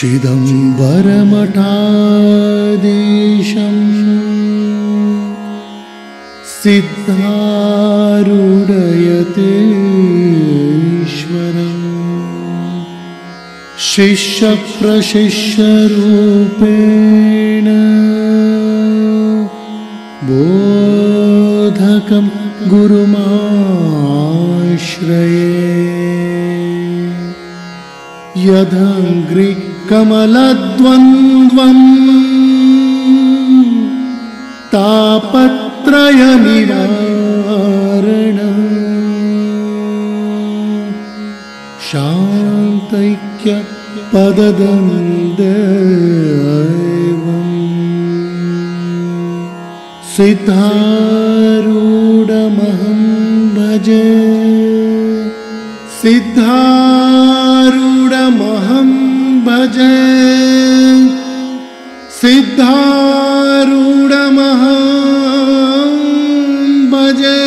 चिदम्बरमठाधीशं सिद्धारूढयतीश्वरम् शिष्यप्रशिष्यरूपेण बोधकं गुरुमाश्रये यदङ्घ्रिकमलद्वन्द्वम् तापत्रयनिवारणम् शान्तैक्यपददन्दैवम् सिद्धारूढमहं भजे सिद्धारूढमहं भजे सिद्धारूढमहं भजे।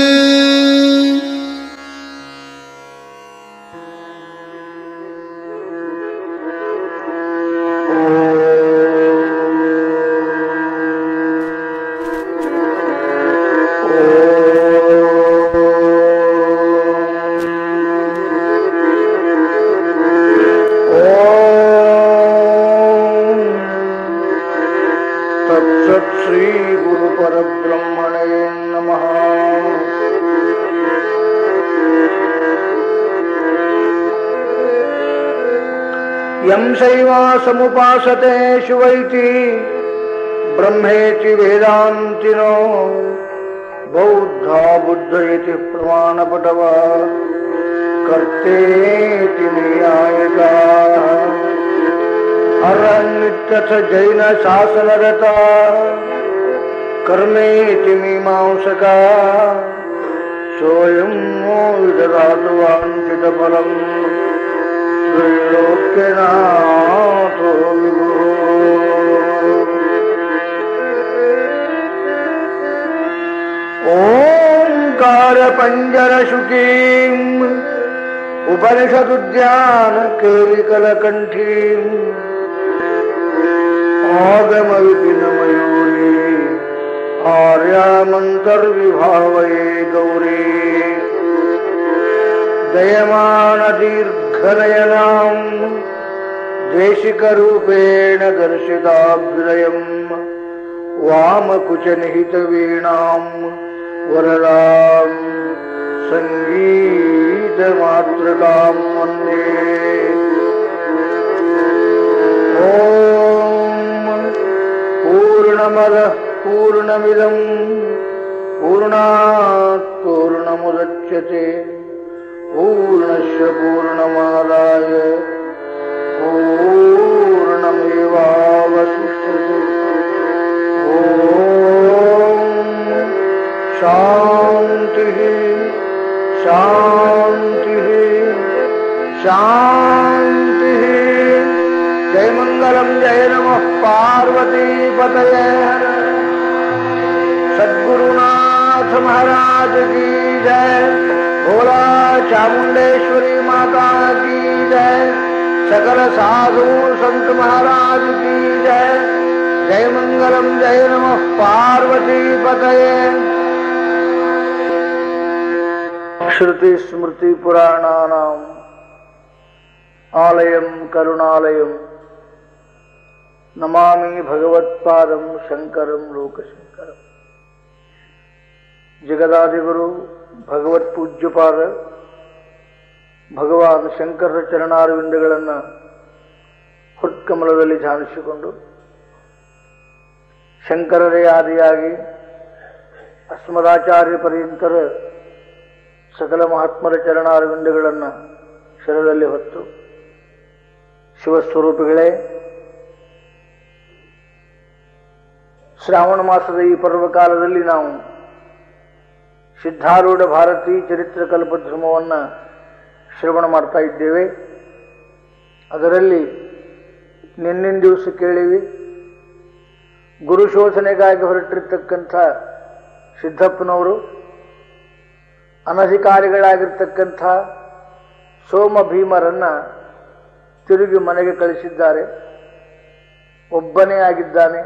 यं शैवासमुपासते शिवैति ब्रह्मेति वेदान्तिनो बौद्धा बुद्ध इति प्रमाणपटव कर्तेति न्यायिका अरण्यतथ जैन शासनरता कर्मेति मीमांसका सोऽयं विदधातु वाञ्छितफलम् त्रैलोक्यनाथो ओंकार पंजरशुकीम् उपनिषदुद्यान केलिकलकण्ठीम् आगम विपिनमयूरी आर्यामन्तर्विभावये गौरी दयमान दीर्घनयनां देशिकरूपेण दर्शिताभ्युदयं वामकुचनिहितवीणां वरदां संगीतमातृकां वन्दे। ॐ पूर्णमदः पूर्णमिदं पूर्णात् पूर्णमुदच्यते पूर्णस्य पूर्णमादाय पूर्णमेवावशिष्यते। ॐ शान्तिः शान्तिः शान्तिः। जय मंगलम जय नमः पार्वतीपतये। सद्गुरुनाथ महाराज की जय। भोला चामुंडेश्वरी माता की जय। सकल साधु संत महाराज की जय। जय मंगलम जय नमः पार्वतीपतये। श्रुति स्मृति पुराणानां आलयं करुणालयं नमामि भगवत्पादं शंकरं लोकशंकरं। जगदादिगुरु ಭಗವತ್ ಪೂಜ್ಯಪಾದ ಭಗವಾನ್ ಶಂಕರರ ಚರಣಾರವಿಂದಗಳನ್ನು ಹೃತ್ಕಮಲದಲ್ಲಿ ಧ್ಯಾನಿಸಿಕೊಂಡು ಶಂಕರರೇ ಆದಿಯಾಗಿ ಅಸ್ಮದಾಚಾರ್ಯ ಪರ್ಯಂತರ ಸಕಲ ಮಹಾತ್ಮರ ಚರಣಾರವಿಂದಗಳನ್ನು ಶಿರದಲ್ಲಿ ಹೊತ್ತು, ಶಿವಸ್ವರೂಪಿಗಳೇ, ಶ್ರಾವಣ ಮಾಸದ ಈ ಪರ್ವಕಾಲದಲ್ಲಿ ನಾವು ಸಿದ್ಧಾರೂಢ ಭಾರತೀ ಚರಿತ್ರ ಕಲ್ಪದ್ರುಮವನ್ನು ಶ್ರವಣ ಮಾಡ್ತಾ ಇದ್ದೇವೆ. ಅದರಲ್ಲಿ ನಿನ್ನಿನ ದಿವಸ ಕೇಳಿವಿ, ಗುರು ಶೋಧನೆಗಾಗಿ ಹೊರಟಿರ್ತಕ್ಕಂಥ ಸಿದ್ದಪ್ಪನವರು ಅನಧಿಕಾರಿಗಳಾಗಿರ್ತಕ್ಕಂಥ ಸೋಮ ಭೀಮರನ್ನ ತಿರುಗಿ ಮನೆಗೆ ಕಳಿಸಿದ್ದಾರೆ. ಒಬ್ಬನೇ ಆಗಿದ್ದಾನೆ.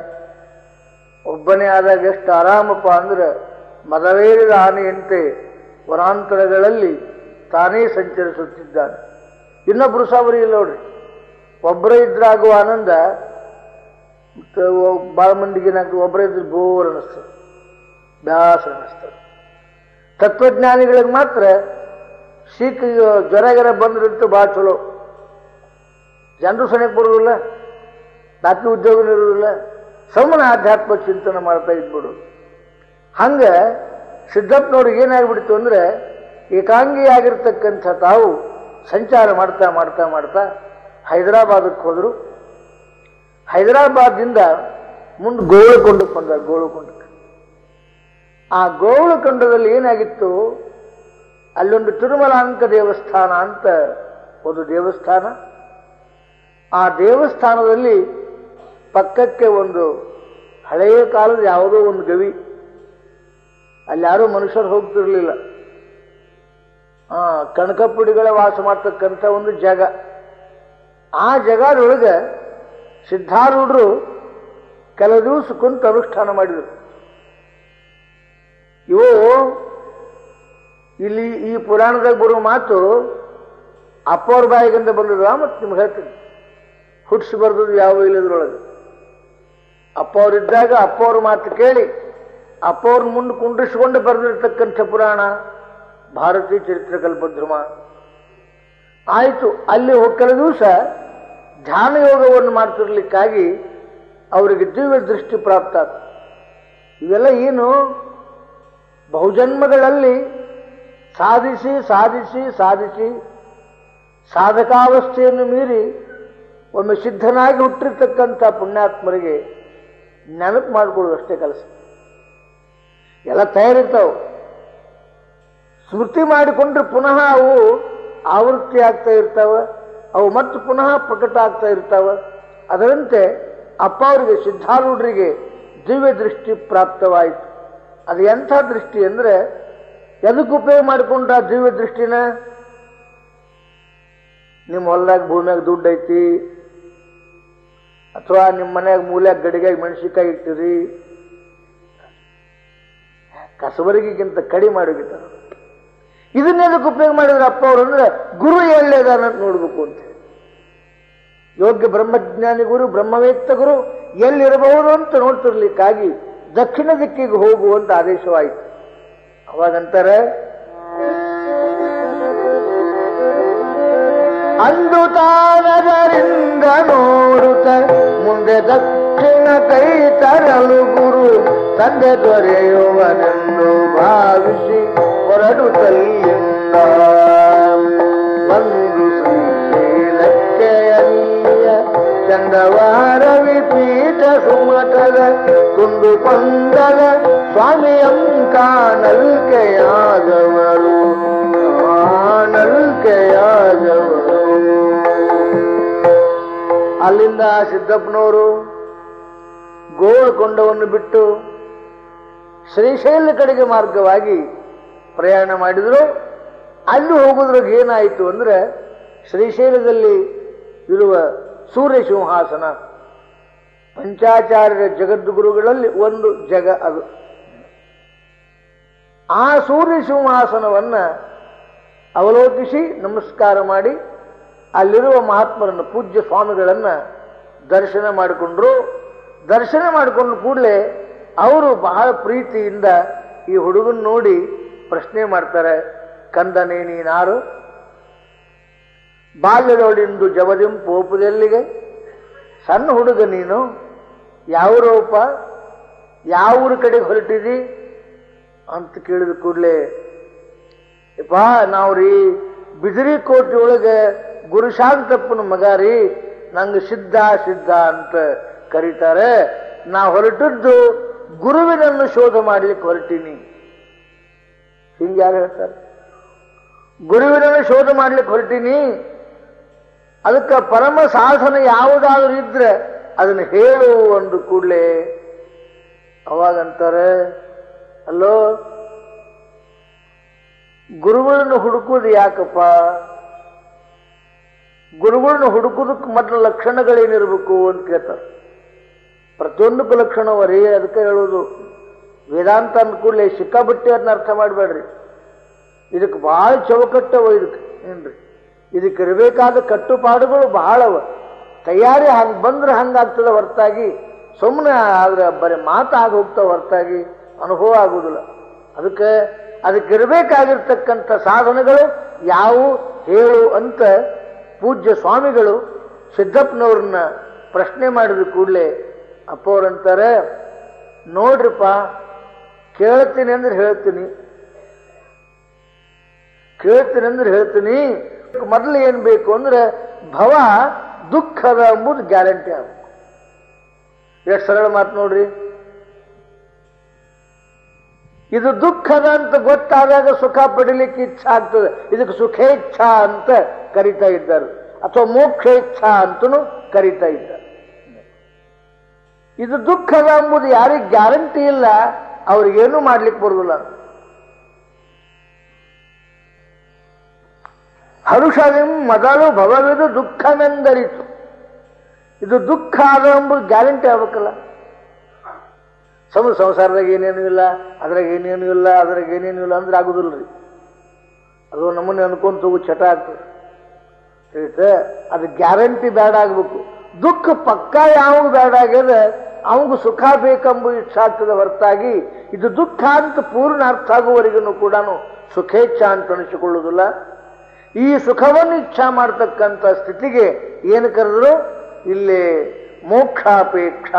ಒಬ್ಬನೇ ಆದಾಗ ಎಷ್ಟು ಆರಾಮಪ್ಪ ಅಂದ್ರೆ ಮದವೇರಿದ ಆನೆಯಂತೆ ವನಾಂತರಗಳಲ್ಲಿ ತಾನೇ ಸಂಚರಿಸುತ್ತಿದ್ದಾನೆ. ಇನ್ನೊಬ್ಬರು ಸಾವರಿ ಇಲ್ಲ ನೋಡ್ರಿ. ಒಬ್ಬರೇ ಇದ್ರಾಗುವ ಆನಂದ ಭಾಳ ಮಂದಿಗೆ ಒಬ್ಬರೇ ಇದ್ರೆ ಬೋರ್ ಅನ್ನಿಸ್ತದೆ, ಬ್ಯಾಸರ ಅನ್ನಿಸ್ತದೆ. ತತ್ವಜ್ಞಾನಿಗಳಿಗೆ ಮಾತ್ರ ಶೀತ ಜ್ವರಗೆರ ಬಂದ್ರಂತೂ ಭಾಳ ಚಲೋ. ಜನರು ಸನಿಯಕ್ಕೆ ಬರೋದಿಲ್ಲ, ಬಾಕಿ ಉದ್ಯೋಗನೂ ಇರೋದಿಲ್ಲ, ಸುಮ್ಮನೆ ಆಧ್ಯಾತ್ಮ ಚಿಂತನೆ ಮಾಡ್ತಾ ಇದ್ಬಿಡು. ಹಂಗೆ ಸಿದ್ದಪ್ಪನವ್ರಿಗೆ ಏನಾಗ್ಬಿಡ್ತು ಅಂದರೆ, ಏಕಾಂಗಿಯಾಗಿರ್ತಕ್ಕಂಥ ತಾವು ಸಂಚಾರ ಮಾಡ್ತಾ ಮಾಡ್ತಾ ಮಾಡ್ತಾ ಹೈದರಾಬಾದಕ್ಕೆ ಹೋದರು. ಹೈದರಾಬಾದಿಂದ ಮುಂದೆ ಗೋಳುಕೊಂಡಕ್ಕೆ ಬಂದ. ಗೋಳುಕೊಂಡಕ್ಕೆ ಆ ಗೋಳುಕೊಂಡದಲ್ಲಿ ಏನಾಗಿತ್ತು, ಅಲ್ಲೊಂದು ತಿರುಮಲಾಂಕ ದೇವಸ್ಥಾನ ಅಂತ ಒಂದು ದೇವಸ್ಥಾನ. ಆ ದೇವಸ್ಥಾನದಲ್ಲಿ ಪಕ್ಕಕ್ಕೆ ಒಂದು ಹಳೆಯ ಕಾಲದ ಯಾವುದೋ ಒಂದು ಗವಿ. ಅಲ್ಲಿ ಯಾರೂ ಮನುಷ್ಯರು ಹೋಗ್ತಿರ್ಲಿಲ್ಲ. ಕನಕಪುಡಿಗಳ ವಾಸ ಮಾಡ್ತಕ್ಕಂಥ ಒಂದು ಜಾಗ. ಆ ಜಾಗದೊಳಗೆ ಸಿದ್ಧಾರೂಢರು ಕೆಲವು ದಿವಸ ಕುಂತು ಅನುಷ್ಠಾನ ಮಾಡಿದರು. ಇವು ಇಲ್ಲಿ ಈ ಪುರಾಣದಾಗ ಬರುವ ಮಾತು ಅಪ್ಪವ್ರ ಬಾಯಿಗಿಂದ ಬಂದದ. ಮತ್ತು ನಿಮ್ಗೆ ಹೇಳ್ತೀನಿ, ಹುಟ್ಟಿಸಿ ಬರ್ದದ್ದು ಯಾವ ಇಲ್ಲದ್ರೊಳಗೆ. ಅಪ್ಪವ್ರಿದ್ದಾಗ ಅಪ್ಪವ್ರ ಮಾತು ಕೇಳಿ ಅಪ್ಪವ್ರ ಮುಂದೆ ಕುಂಡ್ರಿಸಿಕೊಂಡು ಬರೆದಿರ್ತಕ್ಕಂಥ ಪುರಾಣ ಭಾರತೀ ಚರಿತ್ರ ಕಲ್ಪದ್ರುಮ. ಆಯಿತು, ಅಲ್ಲಿ ಕೆಲವು ದಿವಸ ಧ್ಯಾನ ಯೋಗವನ್ನು ಮಾಡ್ತಿರ್ಲಿಕ್ಕಾಗಿ ಅವರಿಗೆ ದಿವ್ಯ ದೃಷ್ಟಿ ಪ್ರಾಪ್ತ ಆಯ್ತು. ಇವೆಲ್ಲ ಏನು, ಬಹುಜನ್ಮಗಳಲ್ಲಿ ಸಾಧಿಸಿ ಸಾಧಿಸಿ ಸಾಧಿಸಿ ಸಾಧಕಾವಸ್ಥೆಯನ್ನು ಮೀರಿ ಒಮ್ಮೆ ಸಿದ್ಧನಾಗಿ ಹುಟ್ಟಿರ್ತಕ್ಕಂಥ ಪುಣ್ಯಾತ್ಮರಿಗೆ ನೆನಪು ಮಾಡಿಕೊಳ್ಳೋದು ಅಷ್ಟೇ ಕೆಲಸ. ಎಲ್ಲ ತಯಾರಿರ್ತಾವೆ. ಸ್ಮೃತಿ ಮಾಡಿಕೊಂಡ್ರೆ ಪುನಃ ಅವು ಆವೃತ್ತಿ ಆಗ್ತಾ ಇರ್ತಾವೆ, ಅವು ಮತ್ತೆ ಪುನಃ ಪ್ರಕಟ ಆಗ್ತಾ ಇರ್ತಾವೆ. ಅದರಂತೆ ಅಪ್ಪ ಅವರಿಗೆ ಸಿದ್ಧಾರೂಢರಿಗೆ ದಿವ್ಯ ದೃಷ್ಟಿ ಪ್ರಾಪ್ತವಾಯಿತು. ಅದು ಎಂಥ ದೃಷ್ಟಿ ಅಂದರೆ, ಎದಕ್ಕೆ ಉಪಯೋಗ ಮಾಡಿಕೊಂಡ್ರ ದಿವ್ಯ ದೃಷ್ಟಿನ? ನಿಮ್ಮ ಹೊಲದಾಗ ಭೂಮಿಯಾಗ ದುಡ್ಡು ಐತಿ, ಅಥವಾ ನಿಮ್ಮ ಮನ್ಯಾಗ ಮೂಲ್ಯಾಗ ಗಡಿಗಾಗಿ ಮೆಣಸಿಕಾಯಿ ಇಟ್ಟಿರಿ, ಕಸಬರಿಗಿಂತ ಕಡಿಮೆ ಮಾಡೋಗಿಟ್ಟಾರ. ಇದನ್ನೆದಕ್ಕೆ ಉಪಯೋಗ ಮಾಡಿದ್ರೆ ಅಪ್ಪ ಅವರು ಅಂದ್ರೆ, ಗುರು ಎಲ್ಲಿದಾನ ಅಂತ ನೋಡ್ಬೇಕು ಅಂತ. ಯೋಗ್ಯ ಬ್ರಹ್ಮಜ್ಞಾನಿ ಗುರು, ಬ್ರಹ್ಮವೇತ್ತ ಗುರು ಎಲ್ಲಿರಬಹುದು ಅಂತ ನೋಡ್ತಿರ್ಲಿಕ್ಕಾಗಿ ದಕ್ಷಿಣ ದಿಕ್ಕಿಗೆ ಹೋಗುವಂತ ಆದೇಶವಾಯಿತು. ಅವಾಗಂತಾರೆ, ಅಂದು ತಾನದರಿಂದ ನೋಡುತ್ತ ಮುಂದೆ ದಕ್ಷಿಣ ಕೈ ತರಲು ಗುರು ತಂದೆ ದೊರೆಯುವನೆಂದು ಭಾವಿಸಿ ಹೊರಡುತ್ತಲ್ಲಿಂದ ಒಂದು ಶ್ರೀಲಕ್ಕೆಯಲ್ಲಿಯ ಚಂದವಾರವಿ ಪೀಠ ಸುಮಠದ ಕುಂದು ಕೊಂಡದ ಸ್ವಾಮಿಯಂ ಕಾಣಲ್ಕೆಯಾದವರು ಕಾಣಲ್ಕೆಯಾದವರು. ಅಲ್ಲಿಂದ ಸಿದ್ದಪ್ಪನವರು ಗೋಳಕೊಂಡವನ್ನು ಬಿಟ್ಟು ಶ್ರೀಶೈಲ ಕಡೆಗೆ ಮಾರ್ಗವಾಗಿ ಪ್ರಯಾಣ ಮಾಡಿದರು. ಅಲ್ಲಿ ಹೋಗೋದ್ರಾಗ ಏನಾಯಿತು ಅಂದರೆ, ಶ್ರೀಶೈಲದಲ್ಲಿ ಇರುವ ಸೂರ್ಯ ಸಿಂಹಾಸನ ಪಂಚಾಚಾರ್ಯರ ಜಗದ್ಗುರುಗಳಲ್ಲಿ ಒಂದು ಜಗ ಅದು. ಆ ಸೂರ್ಯ ಸಿಂಹಾಸನವನ್ನು ಅವಲೋಕಿಸಿ ನಮಸ್ಕಾರ ಮಾಡಿ ಅಲ್ಲಿರುವ ಮಹಾತ್ಮರನ್ನು, ಪೂಜ್ಯ ಸ್ವಾಮಿಗಳನ್ನು ದರ್ಶನ ಮಾಡಿಕೊಂಡ್ರು. ದರ್ಶನ ಮಾಡಿಕೊಂಡ ಕೂಡಲೇ ಅವರು ಬಹಳ ಪ್ರೀತಿಯಿಂದ ಈ ಹುಡುಗನ ನೋಡಿ ಪ್ರಶ್ನೆ ಮಾಡ್ತಾರೆ, ಕಂದನೇ ನೀನಾರು? ಬಾಲ್ಯದೊಳಿಂದು ಜವದಿಂಪು ಒಪ್ಪುದೆಲ್ಲಿಗೆ? ಸಣ್ಣ ಹುಡುಗ ನೀನು, ಯಾವ ರೂಪ? ಯಾವ ಊರ ಕಡೆಗೆ ಹೊರಟಿದಿ ಅಂತ ಕೇಳಿದ ಕೂಡಲೇ ಯಪ್ಪ ನಾವ್ರಿ ಬಿದಿರಿ ಕೋಟೆ ಒಳಗೆ ಗುರುಶಾಂತಪ್ಪನ ಮಗ ರೀ, ನಂಗೆ ಸಿದ್ಧ ಸಿದ್ಧ ಅಂತ ಕರೀತಾರೆ. ನಾ ಹೊರಟದ್ದು ಗುರುವಿನನ್ನು ಶೋಧ ಮಾಡ್ಲಿಕ್ಕೆ ಹೊರಟೀನಿ. ಹಿಂಗೆ ಯಾರು ಹೇಳ್ತಾರೆ? ಗುರುವಿನನ್ನು ಶೋಧ ಮಾಡ್ಲಿಕ್ಕೆ ಹೊರಟೀನಿ, ಅದಕ್ಕೆ ಪರಮ ಸಾಧನ ಯಾವುದಾದ್ರೂ ಇದ್ರೆ ಅದನ್ನು ಹೇಳು ಅಂದು ಕೂಡಲೇ ಅವಾಗಂತಾರೆ, ಅಲ್ಲೋ ಗುರುಗಳನ್ನು ಹುಡುಕುವುದು ಯಾಕಪ್ಪ? ಗುರುಗಳನ್ನ ಹುಡುಕುದಕ್ಕೆ ಮೊದಲು ಲಕ್ಷಣಗಳೇನಿರ್ಬೇಕು ಅಂತ ಕೇಳ್ತಾರೆ. ಪ್ರತಿಯೊಂದಕ್ಕೂ ಲಕ್ಷಣವರಿ. ಅದಕ್ಕೆ ಹೇಳೋದು ವೇದಾಂತ ಅಂದ್ಕೂಡಲೇ ಸಿಕ್ಕಾಬಟ್ಟೆ ಅದನ್ನ ಅರ್ಥ ಮಾಡಬೇಡ್ರಿ. ಇದಕ್ಕೆ ಬಹಳ ಚೌಕಟ್ಟವ. ಇದಕ್ಕೆ ಏನ್ರಿ, ಇದಕ್ಕೆ ಇರಬೇಕಾದ ಕಟ್ಟುಪಾಡುಗಳು ಬಹಳವ. ತಯಾರಿ ಹಂಗೆ ಬಂದ್ರೆ ಹಂಗಾಗ್ತದೆ ಹೊರತಾಗಿ ಸುಮ್ಮನೆ ಆದ್ರೆ ಬರೀ ಮಾತಾಗಿ ಹೋಗ್ತಾವ ಹೊರತಾಗಿ ಅನುಭವ ಆಗುವುದಿಲ್ಲ. ಅದಕ್ಕಿರಬೇಕಾಗಿರ್ತಕ್ಕಂಥ ಸಾಧನಗಳು ಯಾವುವು ಹೇಳು ಅಂತ ಪೂಜ್ಯ ಸ್ವಾಮಿಗಳು ಸಿದ್ದಪ್ಪನವ್ರನ್ನ ಪ್ರಶ್ನೆ ಮಾಡಿದ ಕೂಡಲೇ ಅಪ್ಪ ಅವ್ರಂತಾರೆ, ನೋಡ್ರಿಪ್ಪ ಕೇಳ್ತೀನಿ ಅಂದ್ರೆ ಹೇಳ್ತೀನಿ, ಕೇಳ್ತೀನಿ ಅಂದ್ರೆ ಹೇಳ್ತೀನಿ. ಮೊದಲು ಏನ್ ಬೇಕು ಅಂದ್ರೆ ಭವ ದುಃಖದ ಎಂಬುದು ಗ್ಯಾರಂಟಿ ಆಗಬೇಕು. ಎಷ್ಟು ಸರಳ ಮಾತು ನೋಡ್ರಿ. ಇದು ದುಃಖದ ಅಂತ ಗೊತ್ತಾದಾಗ ಸುಖ ಪಡಿಲಿಕ್ಕೆ ಇಚ್ಛಾ ಆಗ್ತದೆ. ಇದಕ್ಕೆ ಸುಖೇಚ್ಛಾ ಅಂತ ಕರೀತಾ ಇದ್ದಾರೆ, ಅಥವಾ ಮೋಕ್ಷೇಚ್ಛಾ ಅಂತನೂ ಕರೀತಾ ಇದ್ದಾರೆ. ಇದು ದುಃಖದ ಎಂಬುದು ಯಾರಿಗೆ ಗ್ಯಾರಂಟಿ ಇಲ್ಲ ಅವ್ರಿಗೇನು ಮಾಡ್ಲಿಕ್ಕೆ ಬರುದಿಲ್ಲ. ಹರುಷವಿಂ ಮೊದಲು ಭವವಿದು ದುಃಖವೆಂದರಿತು. ಇದು ದುಃಖ ಆದ ಎಂಬುದು ಗ್ಯಾರಂಟಿ ಆಗ್ಬೇಕಲ್ಲ. ಸಂಸಾರದಾಗ ಏನೇನು ಇಲ್ಲ, ಅದ್ರಾಗ ಏನೇನು ಇಲ್ಲ, ಅದ್ರಾಗ ಏನೇನು ಇಲ್ಲ ಅಂದ್ರೆ ಆಗುದಿಲ್ರಿ. ಅದು ನಮ್ಮನ್ನೇ ಅನ್ಕೊಂತ ಹೋಗು ಚಟ ಆಗ್ತದೆ. ತಿಳಿತೆ? ಅದು ಗ್ಯಾರಂಟಿ ಬೇಡ ಆಗ್ಬೇಕು. ದುಃಖ ಪಕ್ಕ ಯಾವಾಗ ಬೇಡ ಆಗ್ಯದ ಅವಂಗ ಸುಖ ಬೇಕೆಂಬ ಇಚ್ಛಾ ಆಗ್ತದೆ ಹೊರತಾಗಿ ಇದು ದುಃಖ ಅಂತ ಪೂರ್ಣ ಅರ್ಥ ಆಗುವವರೆಗೂ ಕೂಡ ಸುಖೇಚ್ಛಾ ಅಂತ ಅನಿಸಿಕೊಳ್ಳುವುದಿಲ್ಲ. ಈ ಸುಖವನ್ನು ಇಚ್ಛಾ ಮಾಡತಕ್ಕಂಥ ಸ್ಥಿತಿಗೆ ಏನು ಕರೆದ್ರು ಇಲ್ಲಿ ಮೋಕ್ಷಾಪೇಕ್ಷ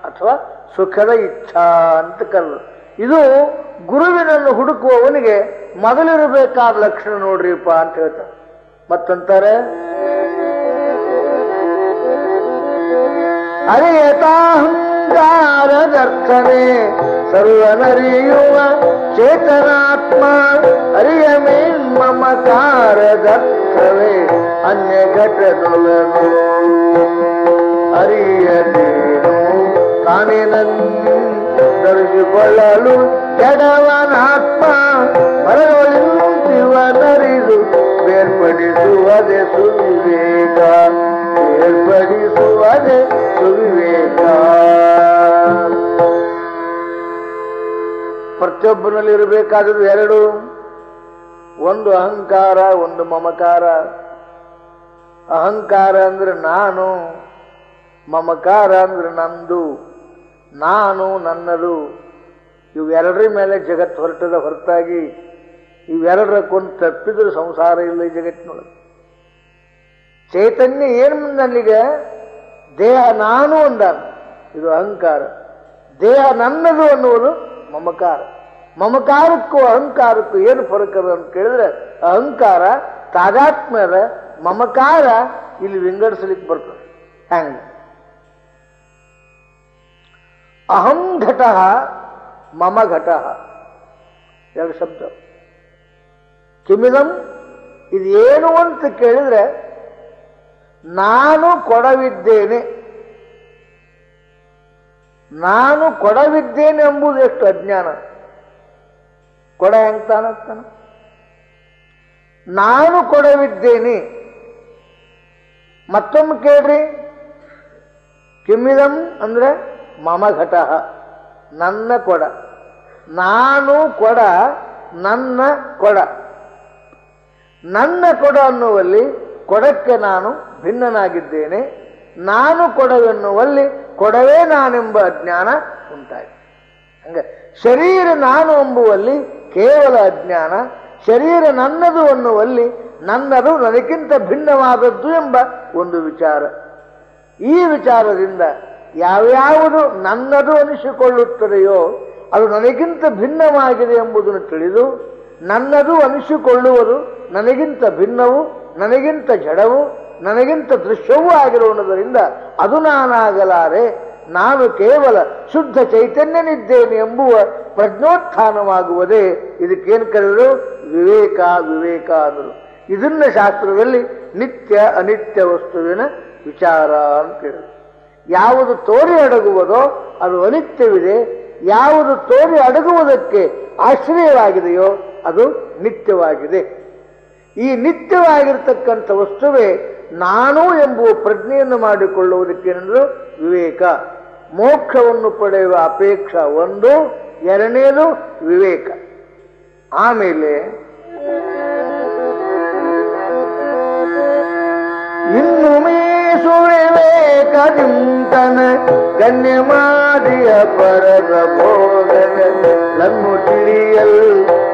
ಅಥವಾ ಸುಖದ ಇಚ್ಛಾ ಅಂತ ಕರೆದ್ರು. ಇದು ಗುರುವಿನನ್ನು ಹುಡುಕುವವನಿಗೆ ಮೊದಲಿರಬೇಕಾದ ಲಕ್ಷಣ ನೋಡ್ರಿಪ್ಪ ಅಂತ ಹೇಳ್ತಾರೆ. ಮತ್ತಂತಾರೆ, ಅರಿಯತಾಹಂಕಾರದರ್ಥನೇ ಸರ್ವನರಿಯುವ ಚೇತನಾತ್ಮ ಅರಿಯಮೇನ್ ಮಮಕಾರದರ್ಥವೇ ಅನ್ಯ ಘಟದೊಳನು ಅರಿಯದೇನು ತಾನೇ ದರ್ಶಿಕೊಳ್ಳಲು ಜಡವನಾತ್ಮ ಮರಗಳಿಂತಿವನರಿದು ಬೇರ್ಪಡಿಸುವುದೇ ಸುವಿವೇಕ, ಬೇರ್ಪಡಿಸುವುದೇ ಸುವಿವೇಕ. ಪ್ರತಿಯೊಬ್ಬನಲ್ಲಿ ಇರಬೇಕಾದದ್ದು ಎರಡು, ಒಂದು ಅಹಂಕಾರ, ಒಂದು ಮಮಕಾರ. ಅಹಂಕಾರ ಅಂದ್ರೆ ನಾನು, ಮಮಕಾರ ಅಂದ್ರೆ ನಂದು, ನಾನು ನನ್ನದು. ಇವೆರಡರ ಮೇಲೆ ಜಗತ್ತು ಹೊರಟದ ಹೊರತಾಗಿ ಇವೆರಡರ ಕೊಂಡು ತಪ್ಪಿದ್ರೆ ಸಂಸಾರ ಇಲ್ಲ ಈ ಜಗತ್ತಿನೊಳಗೆ. ಚೈತನ್ಯ ಏನು ನನ್ನಿಗೆ ದೇಹ ನಾನು ಅಂದಾನ, ಇದು ಅಹಂಕಾರ. ದೇಹ ನನ್ನದು ಅನ್ನುವುದು ಮಮಕಾರ. ಮಮಕಾರಕ್ಕೂ ಅಹಂಕಾರಕ್ಕೂ ಏನು ಫರಕ ಅಂತ ಕೇಳಿದ್ರೆ ಅಹಂಕಾರ ತಾದಾತ್ಮ್ಯದ, ಮಮಕಾರ ಇಲ್ಲಿ ವಿಂಗಡಿಸಲಿಕ್ಕೆ ಬರ್ತದೆ. ಹ್ಯಾಂಗ ಅಹಂ ಘಟ ಮಮ ಘಟ ಎರಡು ಶಬ್ದ. ಕಿಮಿದಂ ಇದು ಏನು ಅಂತ ಕೇಳಿದ್ರೆ ನಾನು ಕೊಡವಿದ್ದೇನೆ, ನಾನು ಕೊಡವಿದ್ದೇನೆ ಎಂಬುದು ಎಷ್ಟು ಅಜ್ಞಾನ. ಕೊಡ ಹೆಂಗ್ ತಾನಾಗ್ತಾನ? ನಾನು ಕೊಡವಿದ್ದೇನೆ. ಮತ್ತೊಮ್ಮೆ ಕೇಳ್ರಿ, ಕಿಮ್ಮಿದಂ ಅಂದ್ರೆ ಮಮ ಘಟ, ನನ್ನ ಕೊಡ. ನಾನು ಕೊಡ, ನನ್ನ ಕೊಡ. ನನ್ನ ಕೊಡ ಅನ್ನುವಲ್ಲಿ ಕೊಡಕ್ಕೆ ನಾನು ಭಿನ್ನನಾಗಿದ್ದೇನೆ, ನಾನು ಕೊಡವೆನ್ನುವಲ್ಲಿ ಕೊಡವೇ ನಾನೆಂಬ ಅಜ್ಞಾನ ಉಂಟಾಗಿದೆ. ಹಂಗೆ ಶರೀರ ನಾನು ಎಂಬುವಲ್ಲಿ ಕೇವಲ ಅಜ್ಞಾನ, ಶರೀರ ನನ್ನದು ಅನ್ನುವಲ್ಲಿ ನನ್ನದು ನನಗಿಂತ ಭಿನ್ನವಾದದ್ದು ಎಂಬ ಒಂದು ವಿಚಾರ. ಈ ವಿಚಾರದಿಂದ ಯಾವ್ಯಾವುದು ನನ್ನದು ಅನಿಸಿಕೊಳ್ಳುತ್ತದೆಯೋ ಅದು ನನಗಿಂತ ಭಿನ್ನವಾಗಿದೆ ಎಂಬುದನ್ನು ತಿಳಿದು, ನನ್ನದು ಅನಿಸಿಕೊಳ್ಳುವುದು ನನಗಿಂತ ಭಿನ್ನವು, ನನಗಿಂತ ಜಡವು, ನನಗಿಂತ ದೃಶ್ಯವೂ ಆಗಿರುವುದರಿಂದ ಅದು ನಾನಾಗಲಾರೆ, ನಾನು ಕೇವಲ ಶುದ್ಧ ಚೈತನ್ಯನಿದ್ದೇನೆ ಎಂಬುವ ಪ್ರಜ್ಞೋತ್ಥಾನವಾಗುವುದೇ ಇದಕ್ಕೇನು ಕರೆದರು? ವಿವೇಕ. ವಿವೇಕ ಅಂದರು. ಇದನ್ನ ಶಾಸ್ತ್ರದಲ್ಲಿ ನಿತ್ಯ ಅನಿತ್ಯ ವಸ್ತುವಿನ ವಿಚಾರ ಅಂತ ಹೇಳಿದರು. ಯಾವುದು ತೋರಿ ಅಡಗುವುದೋ ಅದು ಅನಿತ್ಯವಿದೆ, ಯಾವುದು ತೋರಿ ಅಡಗುವುದಕ್ಕೆ ಆಶ್ರಯವಾಗಿದೆಯೋ ಅದು ನಿತ್ಯವಾಗಿದೆ. ಈ ನಿತ್ಯವಾಗಿರ್ತಕ್ಕಂಥ ವಸ್ತುವೇ ನಾನು ಎಂಬುವ ಪ್ರಜ್ಞೆಯನ್ನು ಮಾಡಿಕೊಳ್ಳುವುದಕ್ಕೇನೆಂದರು? ವಿವೇಕ. ಮೋಕ್ಷವನ್ನು ಪಡೆಯುವ ಅಪೇಕ್ಷ ಒಂದು, ಎರಡನೇದು ವಿವೇಕ. ಆಮೇಲೆ ಇನ್ನು ಮೀಸು ವಿವೇಕ ಚಿಂತನ ಗಣ್ಯ ಮಾಡಿಯ ಪರದ ಭೋಗನ ಲನ್ನು ತಿಳಿಯಲ್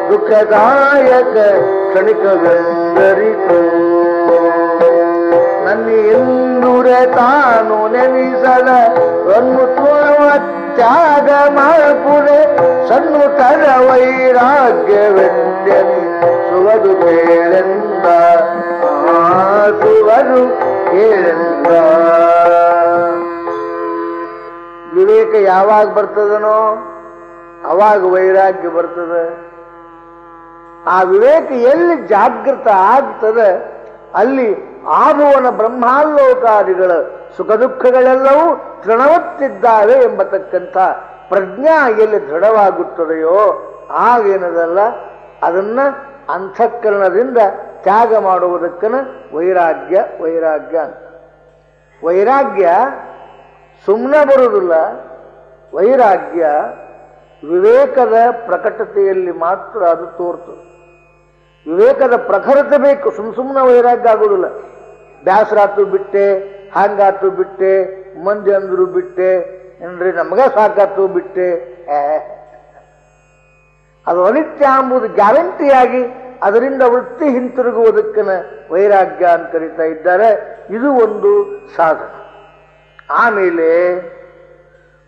ದುಃಖದಾಯಕ ಕ್ಷಣಿಕವೆಂದರಿತು. ನನ್ನೆಂದುರೆ ತಾನು ನೆನೆಸಲ ಒಂದು ತೋರುವ ತ್ಯಾಗ ಮಾಡ್ಪುರೆ ಸನ್ನುಟರ ವೈರಾಗ್ಯವೆಂದೆನಿ ಸುವರು ಕೇಳೆಂದ ಸುವರು ಕೇಳೆಂದ. ವಿವೇಕ ಯಾವಾಗ ಬರ್ತದನೋ ಅವಾಗ ವೈರಾಗ್ಯ ಬರ್ತದೆ. ಆ ವಿವೇಕ ಎಲ್ಲಿ ಜಾಗೃತ ಆಗ್ತದೆ ಅಲ್ಲಿ ಆಭುವನ ಬ್ರಹ್ಮಾಲೋಕಾದಿಗಳ ಸುಖ ದುಃಖಗಳೆಲ್ಲವೂ ತೃಣವತ್ತಿದ್ದಾವೆ ಎಂಬತಕ್ಕಂಥ ಪ್ರಜ್ಞಾ ಎಲ್ಲಿ ದೃಢವಾಗುತ್ತದೆಯೋ ಆಗೇನದಲ್ಲ ಅದನ್ನ ಅಂತಃಕರಣದಿಂದ ತ್ಯಾಗ ಮಾಡುವುದಕ್ಕನ ವೈರಾಗ್ಯ. ವೈರಾಗ್ಯ ಅಂತ ವೈರಾಗ್ಯ ಸುಮ್ಮನೆ ಬರುವುದಿಲ್ಲ. ವೈರಾಗ್ಯ ವಿವೇಕದ ಪ್ರಕಟತೆಯಲ್ಲಿ ಮಾತ್ರ ಅದು ತೋರ್ತದೆ. ವಿವೇಕದ ಪ್ರಖರತೆ ಬೇಕು. ಸುಮ್ಮನೆ ವೈರಾಗ್ಯ ಆಗುವುದಿಲ್ಲ. ಬ್ಯಾಸರಾತು ಬಿಟ್ಟೆ, ಹಾಂಗಾತು ಬಿಟ್ಟೆ, ಮಂದಿ ಅಂದ್ರು ಬಿಟ್ಟೆ, ಏನ್ರಿ ನಮಗ ಸಾಕಾತು ಬಿಟ್ಟೆ. ಅದು ಅನಿತ್ಯ ಎಂಬುದು ಗ್ಯಾರಂಟಿಯಾಗಿ ಅದರಿಂದ ವೃತ್ತಿ ಹಿಂತಿರುಗುವುದಕ್ಕನ ವೈರಾಗ್ಯ ಅಂತ ಕರೀತಾ ಇದ್ದಾರೆ. ಇದು ಒಂದು ಸಾಧನ. ಆಮೇಲೆ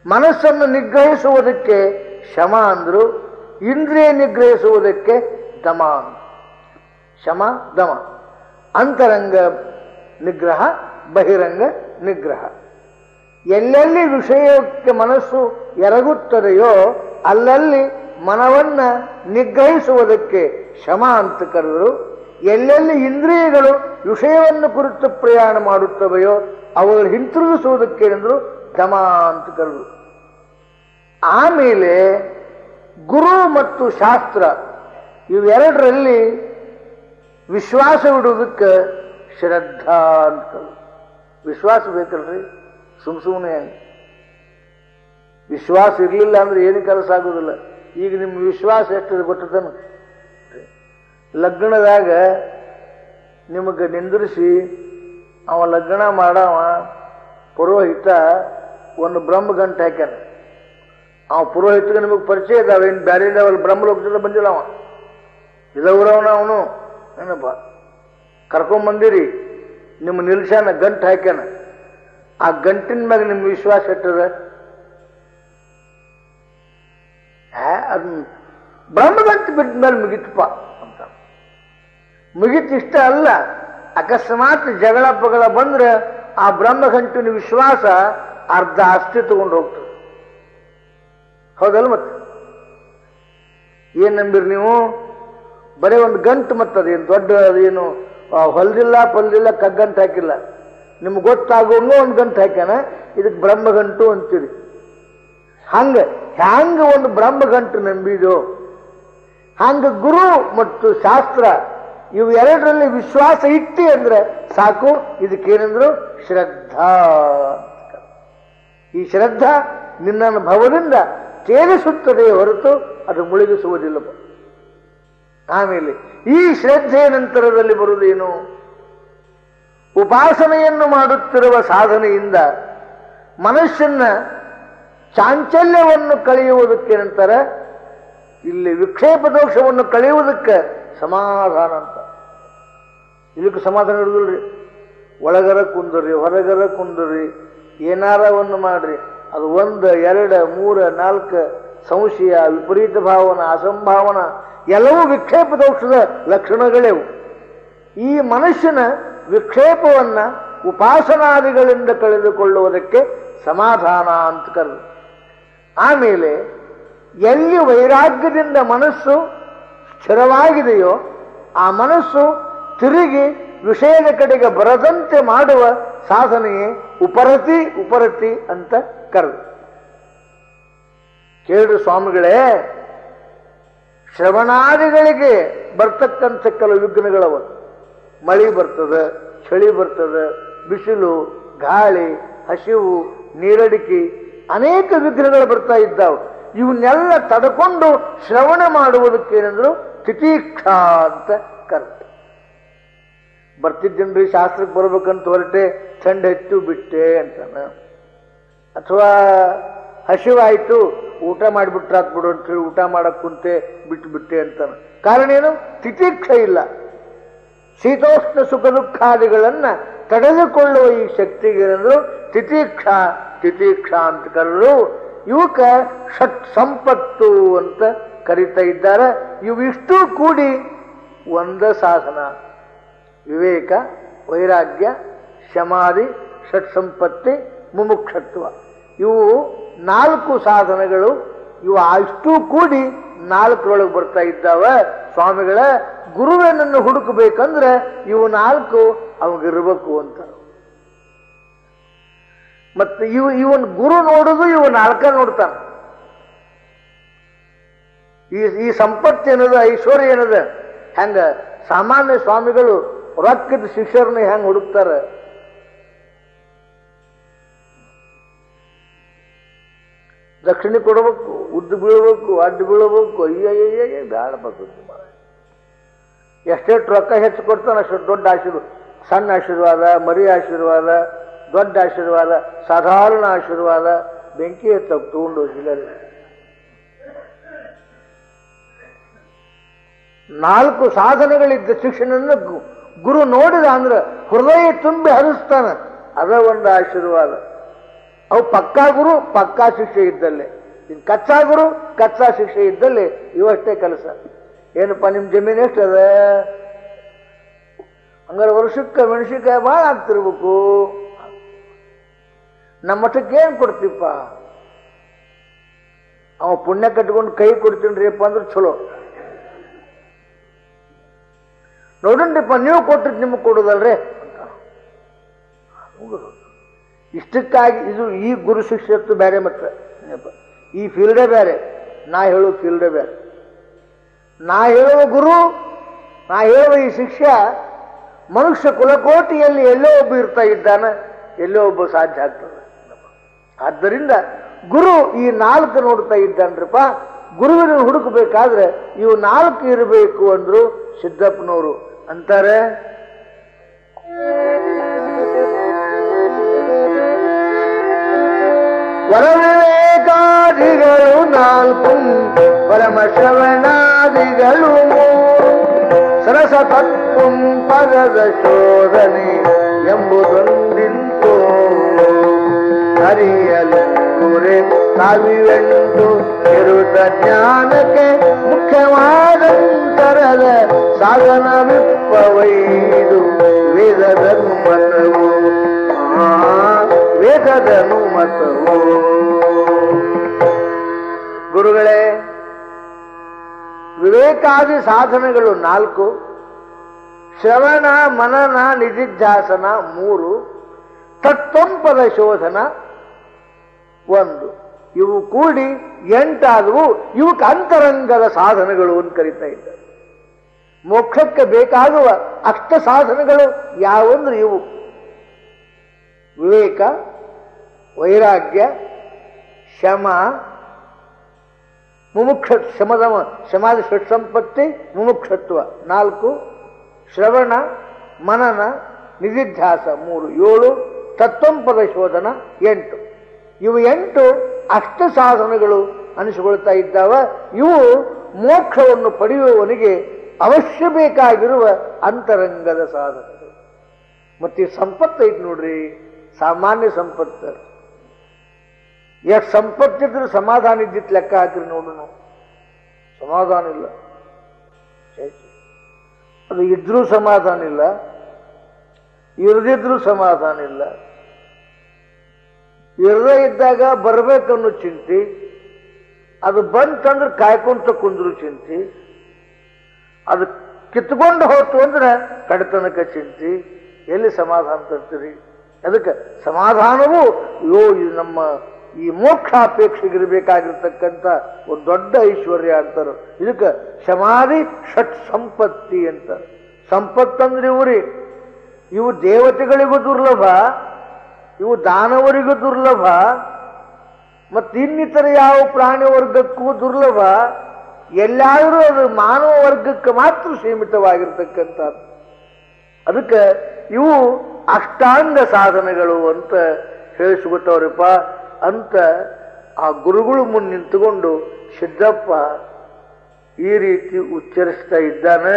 ಮನಸ್ಸನ್ನು ನಿಗ್ರಹಿಸುವುದಕ್ಕೆ ಶಮ ಅಂದ್ರು, ಇಂದ್ರಿಯ ನಿಗ್ರಹಿಸುವುದಕ್ಕೆ ದಮ. ಶಮ ದಮ. ಅಂತರಂಗ ನಿಗ್ರಹ, ಬಹಿರಂಗ ನಿಗ್ರಹ. ಎಲ್ಲೆಲ್ಲಿ ವಿಷಯಕ್ಕೆ ಮನಸ್ಸು ಎರಗುತ್ತದೆಯೋ ಅಲ್ಲಲ್ಲಿ ಮನವನ್ನ ನಿಗ್ರಹಿಸುವುದಕ್ಕೆ ಶಮ ಅಂತ ಕರೆದರು. ಎಲ್ಲೆಲ್ಲಿ ಇಂದ್ರಿಯಗಳು ವಿಷಯವನ್ನು ಕುರಿತು ಪ್ರಯಾಣ ಮಾಡುತ್ತವೆಯೋ ಅವುಗಳು ಹಿಂತಿರುಗಿಸುವುದಕ್ಕೇನೆಂದ್ರು ದಮ ಅಂತ ಕರೆದರು. ಆಮೇಲೆ ಗುರು ಮತ್ತು ಶಾಸ್ತ್ರ ಇವೆರಡರಲ್ಲಿ ವಿಶ್ವಾಸವಿಡುವುದಕ್ಕೆ ಶ್ರದ್ಧಾ ಅಂತ ಕರೆದರು. ವಿಶ್ವಾಸ ಬೇಕಲ್ರಿ, ಸುಮ್ಮನೆ ವಿಶ್ವಾಸ ಇರಲಿಲ್ಲ ಅಂದ್ರೆ ಏನು ಕೆಲಸ ಆಗುದಿಲ್ಲ. ಈಗ ನಿಮ್ಮ ವಿಶ್ವಾಸ ಎಷ್ಟಿದೆ ಗೊತ್ತದನ? ಲಗ್ನದಾಗ ನಿಮಗೆ ನಿಂದಿರಿಸಿ ಅವ ಲಗ್ನ ಮಾಡವ ಪುರೋಹಿತ ಒಂದು ಬ್ರಹ್ಮ ಗಂಟೆ ಹಾಕ್ಯಾನ. ಅವ ಪುರೋಹಿತಗೆ ನಿಮಗೆ ಪರಿಚಯ ಇದಾವೆ, ಇನ್ನು ಬೇರೆ ಇದಾವಲ್ಲಿ ಬ್ರಹ್ಮಲೋಕದಿಂದ ಬಂದಿಲ್ಲ. ಅವ ಇದವರವನ ಅವನು ಏನಪ್ಪ ಕರ್ಕೊಂಬಂದಿರಿ, ನಿಮ್ಮ ನಿಲ್ಸಾನ ಗಂಟು ಹಾಕ್ಯಾನ. ಆ ಗಂಟಿನ ಮ್ಯಾಗ ನಿಮ್ಮ ವಿಶ್ವಾಸ ಇಟ್ಟದ? ಅದನ್ನ ಬ್ರಹ್ಮಗಂಟು ಬಿಟ್ಟ ಮೇಲೆ ಮುಗಿತಪ್ಪ ಅಂತ. ಮುಗಿತಿಷ್ಟ ಅಲ್ಲ, ಅಕಸ್ಮಾತ್ ಜಗಳ ಪಗಳ ಬಂದ್ರೆ ಆ ಬ್ರಹ್ಮಗಂಟಿನ ವಿಶ್ವಾಸ ಅರ್ಧ ಆಸ್ತಿ ತಗೊಂಡು ಹೋಗ್ತದೆ. ಹೌದಲ್ಲ? ಮತ್ತೆ ಏನ್ ನಂಬಿರಿ ನೀವು? ಬರೀ ಒಂದು ಗಂಟು ಮತ್ತದೇನು ದೊಡ್ಡ ಅದೇನು ಹೊಲ್ದಿಲ್ಲ ಪಲ್ದಿಲ್ಲ ಕಗ್ಗಂಟು ಹಾಕಿಲ್ಲ. ನಿಮ್ಗೆ ಗೊತ್ತಾಗುವಂಗ ಒಂದು ಗಂಟು ಹಾಕ್ಯಾನ, ಇದಕ್ಕೆ ಬ್ರಹ್ಮಗಂಟು ಅಂತೀರಿ. ಹ್ಯಾಂಗ ಒಂದು ಬ್ರಹ್ಮಗಂಟು ನಂಬಿದೋ ಹಂಗ ಗುರು ಮತ್ತು ಶಾಸ್ತ್ರ ಇವು ಎರಡರಲ್ಲಿ ವಿಶ್ವಾಸ ಇಟ್ಟಿ ಅಂದ್ರೆ ಸಾಕು. ಇದಕ್ಕೇನೆಂದ್ರು ಶ್ರದ್ಧಾ. ಈ ಶ್ರದ್ಧಾ ನಿನ್ನನ್ನು ಭವದಿಂದ ತೇಲಿಸುತ್ತದೆ ಹೊರತು ಅದು ಮುಳುಗಿಸುವುದಿಲ್ಲ. ಆಮೇಲೆ ಈ ಶ್ರದ್ಧೆಯ ನಂತರದಲ್ಲಿ ಬರುವುದೇನು? ಉಪಾಸನೆಯನ್ನು ಮಾಡುತ್ತಿರುವ ಸಾಧನೆಯಿಂದ ಮನುಷ್ಯನ ಚಾಂಚಲ್ಯವನ್ನು ಕಳೆಯುವುದಕ್ಕೆ ನಂತರ ಇಲ್ಲಿ ವಿಕ್ಷೇಪ ದೋಷವನ್ನು ಕಳೆಯುವುದಕ್ಕೆ ಸಮಾಧಾನ ಅಂತ. ಇದಕ್ಕೆ ಸಮಾಧಾನ ಇರುವುದಿಲ್ರಿ. ಒಳಗರ ಕುಂದರಿ, ಹೊರಗರ ಕುಂದರಿ, ಏನಾರ ಒಂದು ಮಾಡ್ರಿ, ಅದು 1, 2, 3, 4 ಸಂಶಯ, ವಿಪರೀತ ಭಾವನ, ಅಸಂಭಾವನ ಎಲ್ಲವೂ ವಿಕ್ಷೇಪ ದೋಷದ ಲಕ್ಷಣಗಳೇವು. ಈ ಮನುಷ್ಯನ ವಿಕ್ಷೇಪವನ್ನ ಉಪಾಸನಾದಿಗಳಿಂದ ಕಳೆದುಕೊಳ್ಳುವುದಕ್ಕೆ ಸಮಾಧಾನ ಅಂತ ಕರೆದು. ಆಮೇಲೆ ಎಲ್ಲಿ ವೈರಾಗ್ಯದಿಂದ ಮನಸ್ಸು ಸ್ಥಿರವಾಗಿದೆಯೋ ಆ ಮನಸ್ಸು ತಿರುಗಿ ವಿಷಯದ ಕಡೆಗೆ ಬರದಂತೆ ಮಾಡುವ ಸಾಧನೆಯೇ ಉಪರತಿ ಅಂತ ಕರೆದು. ಕೇಳ್ರಿ ಸ್ವಾಮಿಗಳೇ, ಶ್ರವಣಾದಿಗಳಿಗೆ ಬರ್ತಕ್ಕಂಥ ಕೆಲವು ವಿಘ್ನಗಳವ. ಮಳಿ ಬರ್ತದೆ, ಚಳಿ ಬರ್ತದೆ, ಬಿಸಿಲು, ಗಾಳಿ, ಹಸಿವು, ನೀರಡಿಕೆ, ಅನೇಕ ವಿಘ್ನಗಳು ಬರ್ತಾ ಇದ್ದಾವೆ. ಇವನ್ನೆಲ್ಲ ತಡ್ಕೊಂಡು ಶ್ರವಣ ಮಾಡುವುದಕ್ಕೇನೆಂದ್ರು ತಿತೀಕ್ಷಾ ಅಂತ ಕರೆದು. ಬರ್ತಿದ್ದೇನ್ರಿ ಶಾಸ್ತ್ರಕ್ಕೆ ಬರ್ಬೇಕಂತ ಹೊರಟೆ, ಚಂಡ ಹೆಚ್ಚು ಬಿಟ್ಟೆ ಅಂತಾನ. ಅಥವಾ ಹಸಿವಾಯ್ತು, ಊಟ ಮಾಡಿಬಿಟ್ರಾತ್ ಬಿಡು ಅಂತೇಳಿ ಊಟ ಮಾಡಕ್ ಕುಂತೆ ಬಿಟ್ಟೆ ಅಂತಾನ. ಕಾರಣ ಏನು? ತಿತೀಕ್ಷ ಇಲ್ಲ. ಶೀತೋಷ್ಣ ಸುಖ ದುಃಖಾದಿಗಳನ್ನ ತಡೆದುಕೊಳ್ಳುವ ಈ ಶಕ್ತಿಗೆ ಏನಂದ್ರು ತಿತೀಕ್ಷಾ ಅಂತ ಕರೆದು. ಇವಕ್ಕ ಷಟ್ ಸಂಪತ್ತು ಅಂತ ಕರೀತಾ ಇದ್ದಾರೆ. ಇವಿಷ್ಟು ಕೂಡಿ ಒಂದ ಸಾಧನ. ವಿವೇಕ, ವೈರಾಗ್ಯ, ಸಮಾಧಿ, ಷಟ್ ಸಂಪತ್ತಿ, ಮುಮುಕ್ಷತ್ವ, ಇವು 4 ಸಾಧನಗಳು. ಇವು ಅಷ್ಟು ಕೂಡಿ 4ರೊಳಗೆ ಬರ್ತಾ ಇದ್ದಾವ. ಸ್ವಾಮಿಗಳ ಗುರುವೇನನ್ನು ಹುಡುಕಬೇಕಂದ್ರೆ ಇವು 4 ಅವಗಿರ್ಬೇಕು ಅಂತ. ಮತ್ತೆ ಇವನ್ ಗುರು ನೋಡುದು ಇವು 4 ನೋಡ್ತಾನ. ಈ ಸಂಪತ್ತು ಏನದ, ಐಶ್ವರ್ಯ ಏನದ, ಹೆಂಗ ಸಾಮಾನ್ಯ ಸ್ವಾಮಿಗಳು ರೊಕ್ಕದ ಶಿಷ್ಯರನ್ನ ಹೆಂಗ್ ಹುಡುಕ್ತಾರ? ದಕ್ಷಿಣೆ ಕೊಡಬೇಕು, ಉದ್ದು ಬೀಳಬೇಕು, ಅಡ್ಡು ಬೀಳಬೇಕು, ಅಯ್ಯ ಬ್ಯಾಡಬೇಕು. ಎಷ್ಟೆಷ್ಟು ರೊಕ್ಕ ಹೆಚ್ಚು ಕೊಡ್ತಾನೆ ಅಷ್ಟು ದೊಡ್ಡ ಆಶೀರ್ವಾದ. ಸಣ್ಣ ಆಶೀರ್ವಾದ, ಮರಿ ಆಶೀರ್ವಾದ, ದೊಡ್ಡ ಆಶೀರ್ವಾದ, ಸಾಧಾರಣ ಆಶೀರ್ವಾದ, ಬೆಂಕಿ ತಗೊಂಡು ಹೋಗಿಲ್ಲ. 4 ಸಾಧನೆಗಳಿದ್ದ ಶಿಕ್ಷಣನ ಗುರು ನೋಡಿದ ಅಂದ್ರೆ ಹೃದಯ ತುಂಬಿ ಹರಿಸ್ತಾನ. ಅದ ಒಂದು ಆಶೀರ್ವಾದ. ಅವು ಪಕ್ಕಾ ಗುರು, ಪಕ್ಕಾ ಶಿಕ್ಷೆ ಇದ್ದಲ್ಲಿ. ಇನ್ನು ಕಚ್ಚಾ ಗುರು, ಕಚ್ಚಾ ಶಿಕ್ಷೆ ಇದ್ದಲ್ಲಿ ಇವಷ್ಟೇ ಕೆಲಸ. ಏನಪ್ಪ ನಿಮ್ಮ ಜಮೀನು ಎಷ್ಟು ಅದ? ಹಂಗಾರೆ ವರ್ಷಕ್ಕೆ ಮೆಣಸಿನ್ಕಾಯಿ ಭಾಳ ಆಗ್ತಿರ್ಬೇಕು. ನಮ್ಮ ಮಠಕ್ಕೆ ಏನು ಕೊಡ್ತೀಪ್ಪ? ಅವ ಪುಣ್ಯ ಕಟ್ಕೊಂಡು ಕೈ ಕೊಡ್ತೀನ್ರಿಪ್ಪ ಅಂದ್ರೆ ಚಲೋ. ನೋಡಣ್ರಿಪ್ಪ, ನೀವು ಕೊಟ್ಟಿದ್ದು ನಿಮಗೆ ಕೊಡೋದಲ್ರಿ ಅಂತ. ಇಷ್ಟಕ್ಕಾಗಿ ಇದು ಈ ಗುರು ಶಿಷ್ಯತ್ವ ಬೇರೆ. ಮತ್ತೆ ಈ ಫೀಲ್ಡೇ ಬೇರೆ, ನಾ ಹೇಳೋ ಫೀಲ್ಡೇ ಬೇರೆ. ನಾ ಹೇಳುವ ಗುರು, ನಾ ಹೇಳುವ ಈ ಶಿಷ್ಯ ಮನುಷ್ಯ ಕುಲಕೋಟಿಯಲ್ಲಿ ಎಲ್ಲೋ ಒಬ್ಬ ಇರ್ತಾ ಇದ್ದಾನೆ, ಎಲ್ಲೋ ಒಬ್ಬ ಸಾಧ್ಯ ಆಗ್ತದೆ. ಆದ್ದರಿಂದ ಗುರು ಈ 4 ನೋಡ್ತಾ ಇದ್ದಾನ್ರಪ್ಪ. ಗುರುವಿನ ಹುಡುಕಬೇಕಾದ್ರೆ ಇವು 4 ಇರಬೇಕು ಅಂದ್ರು ಸಿದ್ದಪ್ಪನವರು ಅಂತಾರೆ. ವರವಿವೇಕಾದಿಗಳು 4, ಪರಮ ಶ್ರವಣಾದಿಗಳು 3, ಸರಸತತ್ವಂ ಪದದ ಶೋಧನೆ ಎಂಬುದೊಂದಿಂತು ಅರಿಯಲು ಸಾವಿವೆಂಟು ಇರುತ್ತ ಜ್ಞಾನಕ್ಕೆ ಮುಖ್ಯವಾದಂತರದ ಸಾಧನವಿಪ್ಪವೈದು ವೇದದನು ಮತವು ವೇದದನು ಮತವು. ಗುರುಗಳೇ, ವಿವೇಕಾದಿ ಸಾಧನೆಗಳು 4, ಶ್ರವಣ, ಮನನ, ನಿಧಿಧ್ಯಾಸನ 3, ತತ್ವಂಪದ ಶೋಧನ 1. ಇವು ಕೂಡಿ 8 ಆದವು. ಇವಕ್ಕೆ ಅಂತರಂಗದ ಸಾಧನೆಗಳು ಅಂತ ಕರೀತಾ ಇದ್ದಾರೆ. ಮೋಕ್ಷಕ್ಕೆ ಬೇಕಾಗುವ ಅಷ್ಟ ಸಾಧನೆಗಳು ಯಾವಂದ್ರೆ ಇವು: ವಿವೇಕ, ವೈರಾಗ್ಯ, ಶಮ, ಸಮಾಧಿ ಷಟ್ಸಂಪತ್ತಿ, ಮುಮುಕ್ಷತ್ವ 4, ಶ್ರವಣ, ಮನನ, ನಿಧಿಧ್ಯಾಸ 3, 7, ತತ್ವಂಪದ ಶೋಧನ 8. ಇವು 8 ಅಷ್ಟ ಸಾಧನೆಗಳು ಅನಿಸಿಕೊಳ್ತಾ ಇದ್ದಾವ. ಇವು ಮೋಕ್ಷವನ್ನು ಪಡೆಯುವವನಿಗೆ ಅವಶ್ಯ ಬೇಕಾಗಿರುವ ಅಂತರಂಗದ ಸಾಧನೆಗಳು. ಮತ್ತೆ ಸಂಪತ್ತು ಐತಿ ನೋಡ್ರಿ, ಸಾಮಾನ್ಯ ಸಂಪತ್ತು ಎಷ್ಟು ಸಂಪತ್ತಿದ್ರೆ ಸಮಾಧಾನ ಇದ್ದಿತ್ತು ಲೆಕ್ಕ ಹಾಕಿರಿ ನೋಡು ನಾವು. ಸಮಾಧಾನ ಇಲ್ಲ, ಅದು ಇದ್ರೂ ಸಮಾಧಾನ ಇಲ್ಲ, ಇರದಿದ್ರೂ ಸಮಾಧಾನ ಇಲ್ಲ. ಇರದೇ ಇದ್ದಾಗ ಬರ್ಬೇಕನ್ನೋ ಚಿಂತೆ, ಅದು ಬಂತಂದ್ರೆ ಕಾಯ್ಕೊಂತ ಕುಂದ್ರು ಚಿಂತೆ, ಅದು ಕಿತ್ಕೊಂಡು ಹೋಯ್ತು ಅಂದ್ರೆ ಕಡತನಕ ಚಿಂತೆ. ಎಲ್ಲಿ ಸಮಾಧಾನ ತರ್ತೀರಿ? ಅದಕ್ಕೆ ಸಮಾಧಾನವು ಇದು ನಮ್ಮ ಈ ಮೋಕ್ಷಾಪೇಕ್ಷೆಗಿರ್ಬೇಕಾಗಿರ್ತಕ್ಕಂಥ ಒಂದು ದೊಡ್ಡ ಐಶ್ವರ್ಯ ಅಂತಾರೆ. ಇದಕ್ಕೆ ಸಮಾಧಿ ಷಟ್ ಸಂಪತ್ತಿ ಅಂತಾರೆ. ಸಂಪತ್ತಂದ್ರೆ ಇವು ದೇವತೆಗಳಿಗೂ ದುರ್ಲಭ, ಇವು ದಾನವರಿಗೂ ದುರ್ಲಭ, ಮತ್ತಿನ್ನಿತರ ಯಾವ ಪ್ರಾಣಿ ವರ್ಗಕ್ಕೂ ದುರ್ಲಭ. ಎಲ್ಲಾದರೂ ಅದು ಮಾನವ ವರ್ಗಕ್ಕೆ ಮಾತ್ರ ಸೀಮಿತವಾಗಿರ್ತಕ್ಕಂಥ. ಅದಕ್ಕೆ ಇವು ಅಷ್ಟಾಂಗ ಸಾಧನೆಗಳು ಅಂತ ಹೇಳಿಸ್ಕೊಟ್ಟವ್ರಪ್ಪ ಅಂತ ಆ ಗುರುಗಳು ಮುಂದೆ ನಿಂತುಕೊಂಡು ಸಿದ್ದಪ್ಪ ಈ ರೀತಿ ಉಚ್ಚರಿಸ್ತಾ ಇದ್ದಾನೆ.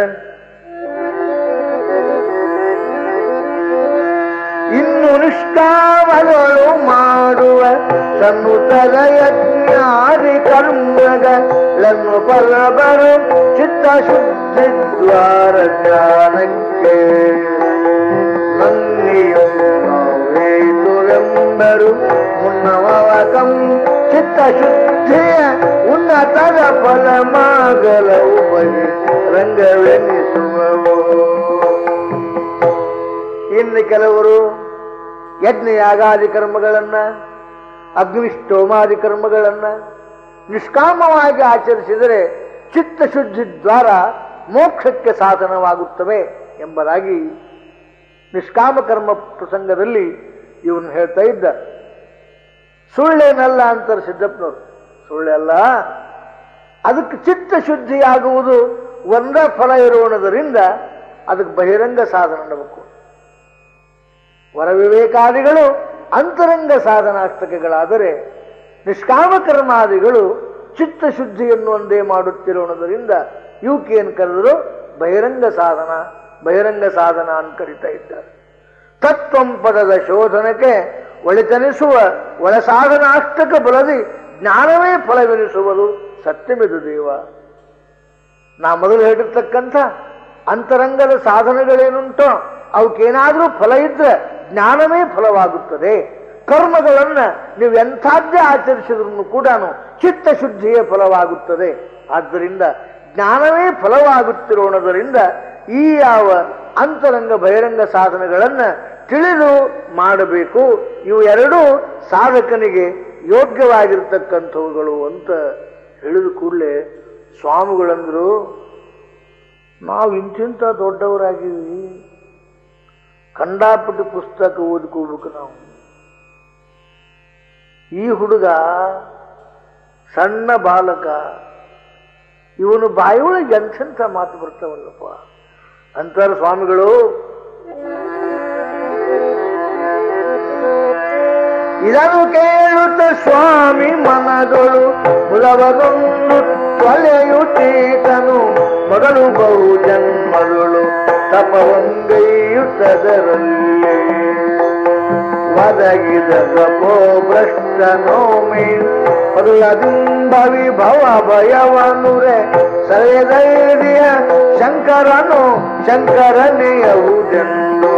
ಇನ್ನು ನಿಷ್ಕಾಮಗಳು ಮಾಡುವ ಸನ್ನುತರ ಯಜ್ಞಾದಿ ಕರ್ಮಗಳನ್ನು ಪರಬರು ಚಿತ್ತ ಶುದ್ಧಿ ದ್ವಾರ ಜ್ಞಾನಕ್ಕೆ ನಂದಿಯುವೆಂಬರು ಮುನ್ನವಕಂ ಚಿತ್ತ ಶುದ್ಧಿಯ ಉನ್ನತರ ಫಲ ಮಾಗಲವು ಬಗೆ ರಂಗವೆನಿಸುವವು. ಇನ್ನು ಕೆಲವರು ಯಜ್ಞಯಾಗಾದಿ ಕರ್ಮಗಳನ್ನ, ಅಗ್ನಿಷ್ಟೋಮಾದಿ ಕರ್ಮಗಳನ್ನ ನಿಷ್ಕಾಮವಾಗಿ ಆಚರಿಸಿದರೆ ಚಿತ್ತಶುದ್ಧಿ ದ್ವಾರ ಮೋಕ್ಷಕ್ಕೆ ಸಾಧನವಾಗುತ್ತವೆ ಎಂಬುದಾಗಿ ನಿಷ್ಕಾಮ ಕರ್ಮ ಪ್ರಸಂಗದಲ್ಲಿ ಇವನು ಹೇಳ್ತಾ ಇದ್ದ. ಸುಳ್ಳೇನಲ್ಲ ಅಂತಾರೆ ಸಿದ್ದಪ್ಪನವರು. ಸುಳ್ಳೆಲ್ಲ, ಅದಕ್ಕೆ ಚಿತ್ತಶುದ್ಧಿಯಾಗುವುದು ಒಂದೇ ಫಲ ಇರುವುದರಿಂದ ಅದಕ್ಕೆ ಬಹಿರಂಗ ಸಾಧನ ಮಾಡಬೇಕು. ವರವಿವೇಕಾದಿಗಳು ಅಂತರಂಗ ಸಾಧನಾಷ್ಟಕಗಳಾದರೆ ನಿಷ್ಕಾಮ ಕರ್ಮಾದಿಗಳು ಚಿತ್ತಶುದ್ಧಿಯನ್ನು ಒಂದೇ ಮಾಡುತ್ತಿರುವುದರಿಂದ ಇವಕ್ಕೇನು ಕರೆದರು ಬಹಿರಂಗ ಸಾಧನ ಅಂತ ಕರೀತಾ ಇದ್ದಾರೆ. ತತ್ವಂ ಪದದ ಶೋಧನಕ್ಕೆ ಒಳಿತನಿಸುವ ಒಳ ಸಾಧನಾಷ್ಟಕ ಬಲದಿ ಜ್ಞಾನವೇ ಫಲವೆನಿಸುವುದು ಸತ್ಯಮಿದು ದೇವ. ನಾ ಮೊದಲು ಹೇಳಿರ್ತಕ್ಕಂಥ ಅಂತರಂಗದ ಸಾಧನೆಗಳೇನುಂಟೋ ಅವಕ್ಕೇನಾದರೂ ಫಲ ಇದ್ರೆ ಜ್ಞಾನವೇ ಫಲವಾಗುತ್ತದೆ. ಕರ್ಮಗಳನ್ನ ನೀವು ಎಂಥದ್ದೇ ಆಚರಿಸಿದ್ರು ಕೂಡ ಚಿತ್ತಶುದ್ಧಿಯೇ ಫಲವಾಗುತ್ತದೆ. ಆದ್ದರಿಂದ ಜ್ಞಾನವೇ ಫಲವಾಗುತ್ತಿರೋಣದರಿಂದ ಈ ಯಾವ ಅಂತರಂಗ ಬಹಿರಂಗ ಸಾಧನೆಗಳನ್ನ ತಿಳಿದು ಮಾಡಬೇಕು. ಇವು ಎರಡೂ ಸಾಧಕನಿಗೆ ಯೋಗ್ಯವಾಗಿರ್ತಕ್ಕಂಥವುಗಳು ಅಂತ ಹೇಳಿದ ಕೂಡಲೇ ಸ್ವಾಮಿಗಳಂದ್ರು, ನಾವು ಇಂತಿಂಥ ದೊಡ್ಡವರಾಗಿವಿ, ಕಂಡಾಪಟ್ಟಿ ಪುಸ್ತಕ ಓದ್ಕೋಬೇಕು ನಾವು. ಈ ಹುಡುಗ ಸಣ್ಣ ಬಾಲಕ, ಇವನು ಬಾಯಿಯೊಳಗೆ ಎಂಥೆಂಥ ಮಾತು ಬರ್ತಾವಲ್ಲಪ್ಪ ಅಂತಾರೆ ಸ್ವಾಮಿಗಳು. ಇದನ್ನು ಕೇಳುತ್ತ ಸ್ವಾಮಿ ಮನದೊಳು ಮುಲವಗೊಂಡು ತೊಲೆಯುತ್ತೀತನು ಮೊದಲು ಬಹು ಜನ್ಮಗಳು ತಪವಂಗೈಯುತ್ತದರಲ್ಲಿ ಒದಗಿದ ತಪೋ ಭ್ರಷ್ಟನೋಮಿ ಮೊದಲದಿಂದ ವಿಭವ ಭಯವನುರೆ ಸರೆದೈದಿಯ ಶಂಕರನೆಯವುದೆಂದು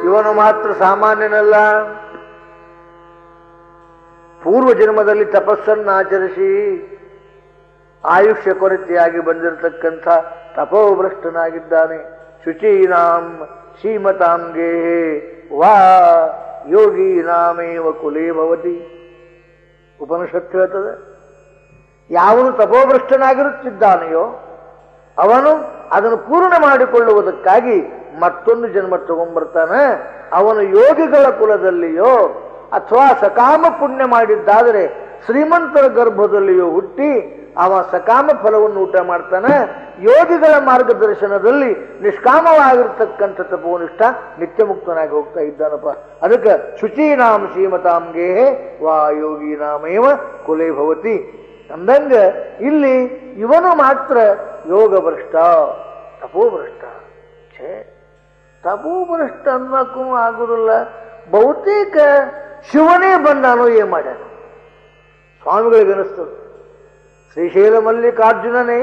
ಇವನು ಮಾತ್ರ ಸಾಮಾನ್ಯನಲ್ಲ. ಪೂರ್ವ ಜನ್ಮದಲ್ಲಿ ತಪಸ್ಸನ್ನು ಆಚರಿಸಿ ಆಯುಷ್ಯ ಕೊರತೆಯಾಗಿ ಬಂದಿರತಕ್ಕಂಥ ತಪೋಭ್ರಷ್ಟನಾಗಿದ್ದಾನೆ. ಶುಚೀನಾಂ ಶ್ರೀಮತಾಂಗೇ ವಾ ಯೋಗಿ ನಾಮೇವ ಕುಲೇ ಭವತಿ. ಉಪನಿಷತ್ತು ಹೇಳ್ತದೆ, ಯಾವನು ತಪೋಭ್ರಷ್ಟನಾಗಿರುತ್ತಿದ್ದಾನೆಯೋ ಅವನು ಅದನ್ನು ಪೂರ್ಣ ಮಾಡಿಕೊಳ್ಳುವುದಕ್ಕಾಗಿ ಮತ್ತೊಂದು ಜನ್ಮ ತಗೊಂಡ್ಬರ್ತಾನೆ. ಅವನು ಯೋಗಿಗಳ ಕುಲದಲ್ಲಿಯೋ ಅಥವಾ ಸಕಾಮ ಪುಣ್ಯ ಮಾಡಿದ್ದಾದರೆ ಶ್ರೀಮಂತರ ಗರ್ಭದಲ್ಲಿಯೋ ಹುಟ್ಟಿ ಅವ ಸಕಾಮ ಫಲವನ್ನು ಊಟ ಮಾಡ್ತಾನೆ. ಯೋಗಿಗಳ ಮಾರ್ಗದರ್ಶನದಲ್ಲಿ ನಿಷ್ಕಾಮವಾಗಿರ್ತಕ್ಕಂಥ ತಪೋನಿಷ್ಠ ನಿತ್ಯ ಮುಕ್ತನಾಗಿ ಹೋಗ್ತಾ ಇದ್ದಾನಪ್ಪ. ಅದಕ್ಕೆ ಶುಚೀನಾಂ ಶ್ರೀಮತಾಂಗೇ ವಾ ಯೋಗಿ ನಾಮೇವ ಕುಲೇ ಭವತಿ ಅಂದಂಗ ಇಲ್ಲಿ ಇವನು ಮಾತ್ರ ಯೋಗ ಭ್ರಷ್ಟ, ತಪೋಭ್ರಷ್ಟ. ಛೇ ತಪೋಭ್ರಷ್ಟ ಅನ್ನಕ್ಕೂ ಆಗುದಿಲ್ಲ. ಬಹುತೇಕ ಶಿವನೇ ಬಂದಾನೋ ಏನ್ ಮಾಡ್ಯಾನ ಸ್ವಾಮಿಗಳಿಗೆ ಅನಿಸ್ತದೆ. ಶ್ರೀಶೈಲ ಮಲ್ಲಿಕಾರ್ಜುನನೇ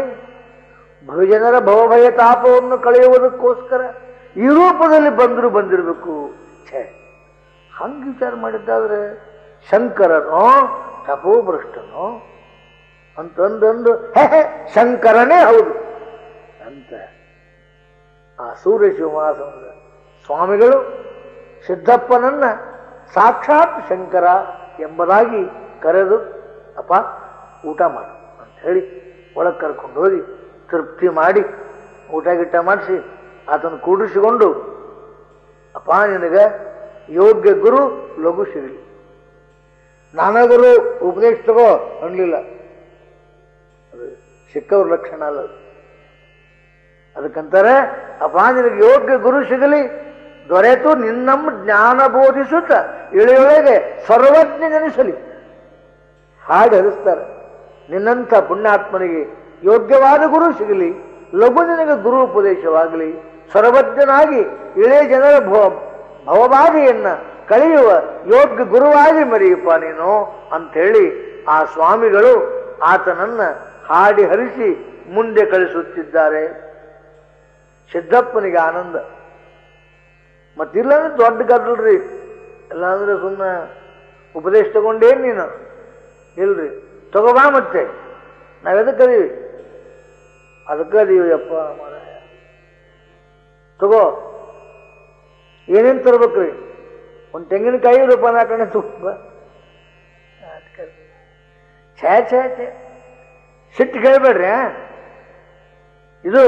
ಭಜನರ ಭವಭಯ ತಾಪವನ್ನು ಕಳೆಯುವುದಕ್ಕೋಸ್ಕರ ಈ ರೂಪದಲ್ಲಿ ಬಂದಿರಬೇಕು. ಛೇ, ಹಂಗೆ ವಿಚಾರ ಮಾಡಿದ್ದಾದ್ರೆ ಶಂಕರನೋ ತಪೋಭ್ರಷ್ಟನೋ ಅಂತಂದು ಶಂಕರನೇ ಹೌದು ಅಂತ ಆ ಸೂರ್ಯ ಶಿವಮಾಸದ ಸ್ವಾಮಿಗಳು ಸಿದ್ದಪ್ಪನನ್ನ ಸಾಕ್ಷಾತ್ ಶಂಕರ ಎಂಬುದಾಗಿ ಕರೆದು, ಅಪ್ಪ ಊಟ ಮಾಡು ಅಂತ ಹೇಳಿ ಒಳಗೆ ಕರ್ಕೊಂಡು ಹೋಗಿ ತೃಪ್ತಿ ಮಾಡಿ ಊಟ ಗಿಟ್ಟ ಮಾಡಿಸಿ ಆತನ ಕೂಡಿಸಿಕೊಂಡು, ಅಪ್ಪ ನಿನಗೆ ಯೋಗ್ಯ ಗುರು ಲಘು ಸಿಗಲಿ, ನಾನಗುರು ಉಪದೇಶ ತಗೋ ಅನ್ಲಿಲ್ಲ. ಅದು ಸಿಕ್ಕವ್ರ ಲಕ್ಷಣ ಅಲ್ಲ. ಅದಕ್ಕಂತಾರೆ, ಅಪ್ಪ ನಿನಗೆ ಯೋಗ್ಯ ಗುರು ಸಿಗಲಿ, ದೊರೆತು ನಿನ್ನಮ್ಮ ಜ್ಞಾನ ಬೋಧಿಸುತ್ತ ಇಳೆಯೊಳಗೆ ಸರ್ವಜ್ಞ ಜನಿಸಲಿ ಹಾಡು ಹರಿಸ್ತಾರೆ. ನಿನ್ನಂಥ ಪುಣ್ಯಾತ್ಮನಿಗೆ ಯೋಗ್ಯವಾದ ಗುರು ಸಿಗಲಿ, ಲಘು ನಿನಗೆ ಗುರು ಉಪದೇಶವಾಗಲಿ, ಸರ್ವಜ್ಞನಾಗಿ ಇಳೆ ಜನರ ಭವಬಾಧೆಯನ್ನ ಕಳೆಯುವ ಯೋಗ್ಯ ಗುರುವಾಗಿ ಮರೆಯಪ್ಪ ನೀನು ಅಂಥೇಳಿ ಆ ಸ್ವಾಮಿಗಳು ಆತನನ್ನ ಹಾಡಿ ಹರಿಸಿ ಮುಂದೆ ಕಳಿಸುತ್ತಿದ್ದಾರೆ. ಸಿದ್ದಪ್ಪನಿಗೆ ಆನಂದ. ಮತ್ತಿಲ್ಲಾಂದ್ರೆ ದೊಡ್ಡ ಗದ್ದಲ್ರಿ, ಇಲ್ಲಾಂದ್ರೆ ಸುಮ್ಮನೆ ಉಪದೇಶ ತಗೊಂಡೇನು ನೀನು? ಇಲ್ರಿ, ತಗೋಬಾ ಮತ್ತೆ ನಾವೆದಕ್ಕೆ ಅದೀವಿ? ಅದಕ್ಕೆ ಅದೀವಿ ಅಪ್ಪ ಮಾರಾಯ. ತಗೋ, ಏನೇನು ತರ್ಬೇಕ್ರಿ? ಒಂದು ತೆಂಗಿನಕಾಯಿ ರೂಪಾಯಿ ಹಾಕೊಂಡೆ ತುಂಬ ಛೇ ಛೇ ಛೇ, ಸಿಟ್ಟು ಕೇಳಬೇಡ್ರಿ. ಇದು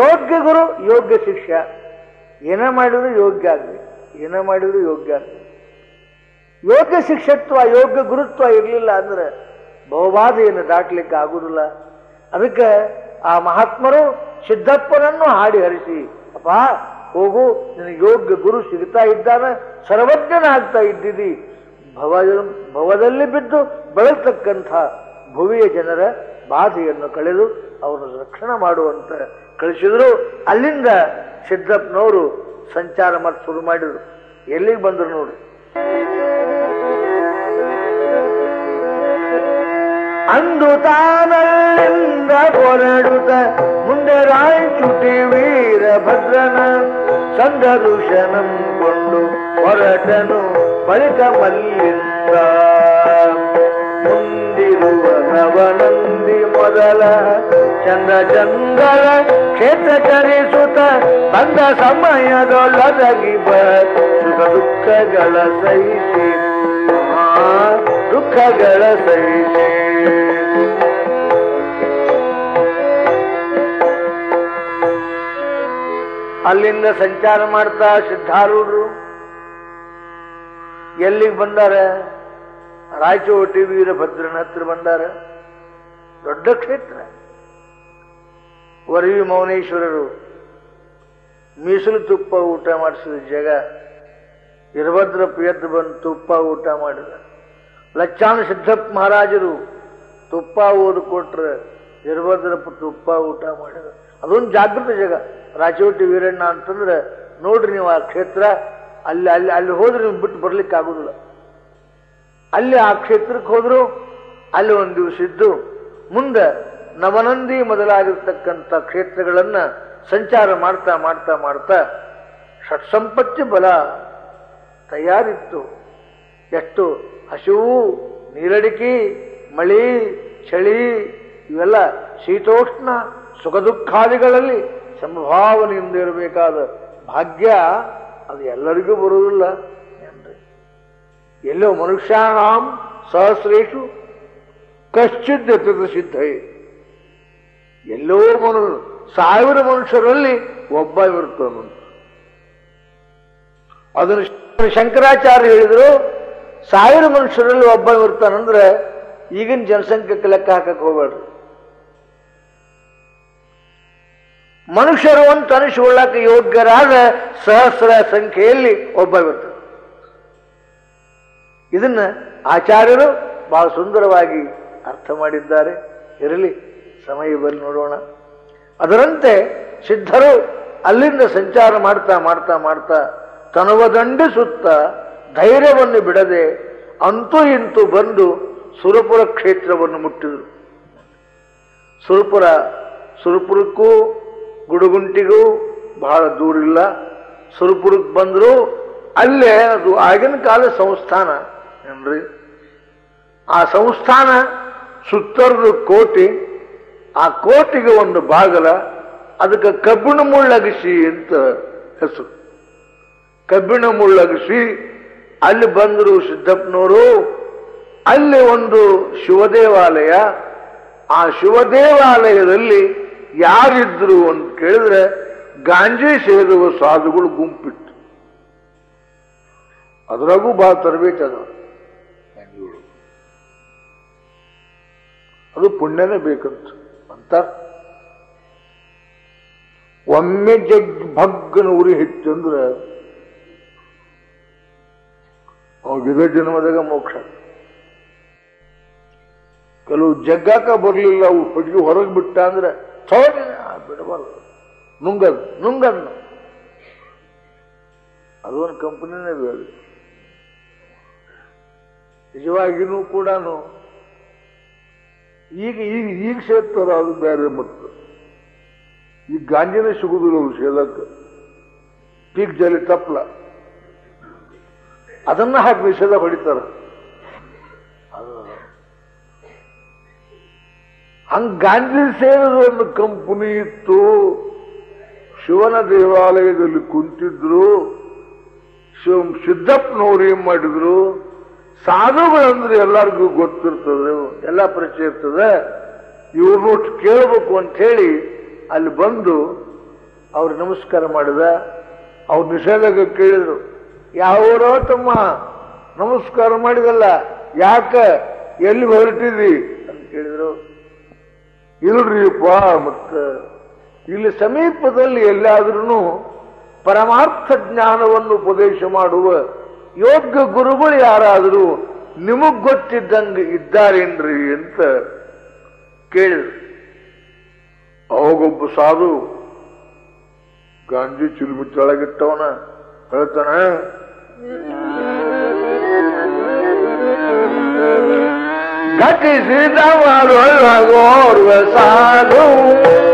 ಯೋಗ್ಯ ಗುರು ಯೋಗ್ಯ ಶಿಷ್ಯ, ಏನ ಮಾಡಿದ್ರು ಯೋಗ್ಯ ಆಗಲಿ, ಏನ ಮಾಡಿದ್ರು ಯೋಗ್ಯ ಆಗಲಿ. ಯೋಗ್ಯ ಶಿಷ್ಯತ್ವ ಯೋಗ್ಯ ಗುರುತ್ವ ಇರಲಿಲ್ಲ ಅಂದ್ರೆ ಬಹುಬಾಧೆಯನ್ನು ದಾಟಲಿಕ್ಕೆ ಆಗುವುದಿಲ್ಲ. ಅದಕ್ಕೆ ಆ ಮಹಾತ್ಮರು ಸಿದ್ದಪ್ಪನನ್ನು ಹಾಡಿ ಹರಿಸಿ, ಅಪ್ಪ ಹೋಗು, ನಿನಗೆ ಯೋಗ್ಯ ಗುರು ಸಿಗ್ತಾ ಇದ್ದಾನೆ, ಸರ್ವಜ್ಞನಾಗ್ತಾ ಇದ್ದಿದ್ದಿ, ಭವದಲ್ಲಿ ಬಿದ್ದು ಬಳಲ್ತಕ್ಕಂಥ ಭುವಿಯ ಜನರ ಬಾಧೆಯನ್ನು ಕಳೆದು ಅವರನ್ನು ರಕ್ಷಣೆ ಮಾಡುವಂತ ಕಳಿಸಿದ್ರು. ಅಲ್ಲಿಂದ ಸಿದ್ದಪ್ಪನವರು ಸಂಚಾರ ಮತ್ತೆ ಶುರು ಮಾಡಿದ್ರು. ಎಲ್ಲಿಗೆ ಬಂದರು ನೋಡಿ. ಅಂದು ತಾನಲ್ಲಿಂದ ಹೊರಡುತ್ತ ಮುಂದೆ ರಾಯಚುಟಿ ವೀರಭದ್ರನ ಸಂದರುಶನಂಗೊಂಡು ಹೊರಟನು ಬಳಿಕ ಮಲ್ಲಿಂದ. ಮುಂದಿರುವ ನವನಂದಿ ಮೊದಲ ಚಂದ ಚಂದರ ಕ್ಷೇತ್ರ ಚರಿಸುತ್ತ ಬಂದ ಸಮಯದೊಳಗಿ ಸುಖ ದುಃಖಗಳ ಸಹಿಸಿ ದುಃಖಗಳ ಸಹಿಸಿ ಅಲ್ಲಿಂದ ಸಂಚಾರ ಮಾಡ್ತಾ ಸಿದ್ಧಾರೂಢರು ಎಲ್ಲಿಗೆ ಬಂದಾರ? ರಾಯಚೋಟಿ ವೀರಭದ್ರನ ಹತ್ರ ಬಂದಾರ. ದೊಡ್ಡ ಕ್ಷೇತ್ರ. ವರವಿ ಮೌನೇಶ್ವರರು ಮೀಸಲು ತುಪ್ಪ ಊಟ ಮಾಡಿಸಿದ ಜಾಗ. ವೀರಭದ್ರಪ್ಪ ಎದ್ದು ಬಂದು ತುಪ್ಪ ಊಟ ಮಾಡಿದ. ಲಚ್ಚಾನ ಸಿದ್ದಪ್ಪ ಮಹಾರಾಜರು ತುಪ್ಪ ಓದು ಕೊಟ್ರೆ ವೀರಭದ್ರಪ್ಪ ತುಪ್ಪ ಊಟ ಮಾಡಿದ. ಅದೊಂದು ಜಾಗೃತ ಜಾಗ. ರಾಯಚೋಟಿ ವೀರಣ್ಣ ಅಂತಂದ್ರೆ ನೋಡ್ರಿ ನೀವು ಆ ಕ್ಷೇತ್ರ. ಅಲ್ಲಿ ಅಲ್ಲಿ ಅಲ್ಲಿ ಹೋದ್ರೆ ನೀವು ಬಿಟ್ಟು ಬರ್ಲಿಕ್ಕೆ ಆಗುದಿಲ್ಲ. ಅಲ್ಲಿ ಆ ಕ್ಷೇತ್ರಕ್ಕೆ ಹೋದ್ರು ಅಲ್ಲಿ ಒಂದು ದಿವಸ ಇದ್ದು ಮುಂದೆ ನವನಂದಿ ಮೊದಲಾಗಿರ್ತಕ್ಕಂಥ ಕ್ಷೇತ್ರಗಳನ್ನ ಸಂಚಾರ ಮಾಡ್ತಾ ಮಾಡ್ತಾ ಮಾಡ್ತಾ ಷಟ್ಸಂಪತ್ತಿ ಬಲ ತಯಾರಿತ್ತು. ಎಷ್ಟು ಹಸಿವು, ನೀರಡಿಕೆ, ಮಳಿ, ಚಳಿ ಇವೆಲ್ಲ ಶೀತೋಷ್ಣ ಸುಖ ದುಃಖಾದಿಗಳಲ್ಲಿ ಸಮಭಾವನೆಯಿಂದ ಇರಬೇಕಾದ ಭಾಗ್ಯ ಅದು ಎಲ್ಲರಿಗೂ ಬರುವುದಿಲ್ಲ ಏನ್ರಿ. ಎಲ್ಲೋ ಮನುಷ್ಯಾನಾಂ ಸಹಸ್ರೇಶು ಕಶ್ಚಿತ್ ಸಿದ್ಧೈ. ಎಲ್ಲೋ 1000 ಮನುಷ್ಯರಲ್ಲಿ ಒಬ್ಬ ಇರ್ತಾನಂತ. ಅದನ್ನು ಶಂಕರಾಚಾರ್ಯ ಹೇಳಿದ್ರು. 1000 ಮನುಷ್ಯರಲ್ಲಿ ಒಬ್ಬ ಇರ್ತಾನಂದ್ರೆ ಈಗಿನ ಜನಸಂಖ್ಯೆಗೆ ಲೆಕ್ಕ ಹಾಕಕ್ಕೆ ಹೋಗ್ಬೇಡ್ರಿ. ಮನುಷ್ಯರು ಅಂತ ಅನಿಸಿಕೊಳ್ಳಕ್ಕೆ ಯೋಗ್ಯರಾದ ಸಹಸ್ರ ಸಂಖ್ಯೆಯಲ್ಲಿ ಒಬ್ಬ ಇರ್ತಾನೆ. ಇದನ್ನ ಆಚಾರ್ಯರು ಬಹಳ ಸುಂದರವಾಗಿ ಅರ್ಥ ಮಾಡಿದ್ದಾರೆ. ಇರಲಿ, ಸಮಯ ಬಲ್ಲಿ ನೋಡೋಣ. ಅದರಂತೆ ಸಿದ್ಧರು ಅಲ್ಲಿಂದ ಸಂಚಾರ ಮಾಡ್ತಾ ಮಾಡ್ತಾ ಮಾಡ್ತಾ ತನುವದಂಡಿ ಸುತ್ತ ಧೈರ್ಯವನ್ನು ಬಿಡದೆ ಅಂತೂ ಇಂತೂ ಬಂದು ಸುರಪುರ ಕ್ಷೇತ್ರವನ್ನು ಮುಟ್ಟಿದರು. ಸುರಪುರಕ್ಕೂ ಗುಡುಗುಂಟಿಗೂ ಬಹಳ ದೂರಿಲ್ಲ. ಸುರಪುರಕ್ಕೆ ಬಂದರು. ಅಲ್ಲೇ ಅದು ಆಗಿನ ಕಾಲ ಸಂಸ್ಥಾನ ಏನ್ರಿ. ಆ ಸಂಸ್ಥಾನ ಸುತ್ತರದ ಕೋಟೆ, ಆ ಕೋಟೆಗೆ ಒಂದು ಬಾಗಲ, ಅದಕ್ಕೆ ಕಬ್ಬಿಣ ಮುಳ್ಳಗಿಸಿ ಅಂತ ಹೆಸರು. ಕಬ್ಬಿಣ ಮುಳ್ಳಗಿಸಿ ಅಲ್ಲಿ ಬಂದರು ಸಿದ್ದಪ್ಪನವರು. ಅಲ್ಲಿ ಒಂದು ಶಿವದೇವಾಲಯ, ಆ ಶಿವದೇವಾಲಯದಲ್ಲಿ ಯಾರಿದ್ರು ಅಂತ ಕೇಳಿದ್ರೆ ಗಾಂಜಿ ಸೇರುವ ಸಾಧುಗಳು ಗುಂಪಿತ್ತು. ಅದರಾಗೂ ಬಹಳ ತರಬೇತಿ ಅದ. ಅದು ಪುಣ್ಯನೇ ಬೇಕಂತ ಅಂತ. ಒಮ್ಮೆ ಭಗ್ಗನ ಉರಿ ಹೆಚ್ಚಂದ್ರೆ ಅವಾಗ ಜನ್ಮದಾಗ ಮೋಕ್ಷ. ಕೆಲವು ಜಗ್ಗಾಕ ಬರ್ಲಿಲ್ಲ, ಅವು ಹೊಟ್ಟಿಗೆ ಹೊರಗೆ ಬಿಟ್ಟ ಅಂದ್ರೆ ಬಿಡಬಾರ್ದು, ನುಂಗದ್ ಅದೊಂದು ಕಂಪನಿನೇ ಬೇಡ. ನಿಜವಾಗಿನೂ ಕೂಡ ಈಗ ಸೇರ್ತಾರ, ಅದು ಬೇರೆ. ಮತ್ತು ಈ ಗಾಂಜಿನೇ ಸಿಗುದಿಲ್ಲ ಅವ್ರು ಸೇದಕ್ಕೆ. ಪೀಕ್ ಜಲಿ ತಪ್ಪಲ ಅದನ್ನ ಹಾಕಿ ನಿಷೇಧ ಹೊಡಿತಾರ. ಹಂಗ ಗಾಂಜಿ ಸೇರಿದ ಒಂದು ಕಂಪನಿ ಇತ್ತು. ಶಿವನ ದೇವಾಲಯದಲ್ಲಿ ಕುಂತಿದ್ರು. ಸಿದ್ದಪ್ಪನವ್ರು ಏನ್ ಮಾಡಿದ್ರು, ಸಾಧುಗಳಂದ್ರೆ ಎಲ್ಲರಿಗೂ ಗೊತ್ತಿರ್ತದೆ, ಎಲ್ಲ ಪರಿಚಯ ಇರ್ತದೆ, ಇವ್ರನ್ನೊಟ್ಟು ಕೇಳಬೇಕು ಅಂತ ಹೇಳಿ ಅಲ್ಲಿ ಬಂದು ಅವ್ರು ನಮಸ್ಕಾರ ಮಾಡಿದ. ಅವ್ರ ನಿಷೇಧಕ್ಕೆ ಕೇಳಿದ್ರು, ಯಾವರೋ ತಮ್ಮ ನಮಸ್ಕಾರ ಮಾಡಿದಲ್ಲ, ಯಾಕ ಎಲ್ಲಿ ಹೊರಟಿದ್ರಿ ಅಂತ ಕೇಳಿದ್ರು. ಇಲ್ರಿಪ್ಪ, ಮತ್ತೆ ಇಲ್ಲಿ ಸಮೀಪದಲ್ಲಿ ಎಲ್ಲಾದ್ರೂ ಪರಮಾರ್ಥ ಜ್ಞಾನವನ್ನು ಉಪದೇಶ ಮಾಡುವ ಯೋಗ್ಯ ಗುರುಗಳು ಯಾರಾದರೂ ನಿಮಗ್ ಗೊತ್ತಿದ್ದಂಗೆ ಇದ್ದಾರೇನ್ರಿ ಅಂತ ಕೇಳಿದ್ರು. ಅವಾಗೊಬ್ಬ ಸಾಧು ಗಾಂಜಿ ಚಿಲ್ಮಿಟ್ಟೊಳಗಿಟ್ಟವನ ಹೇಳ್ತಾನ, ಘಟಿಸಿದವರೊಳಗೋರ್ವ ಸಾಧು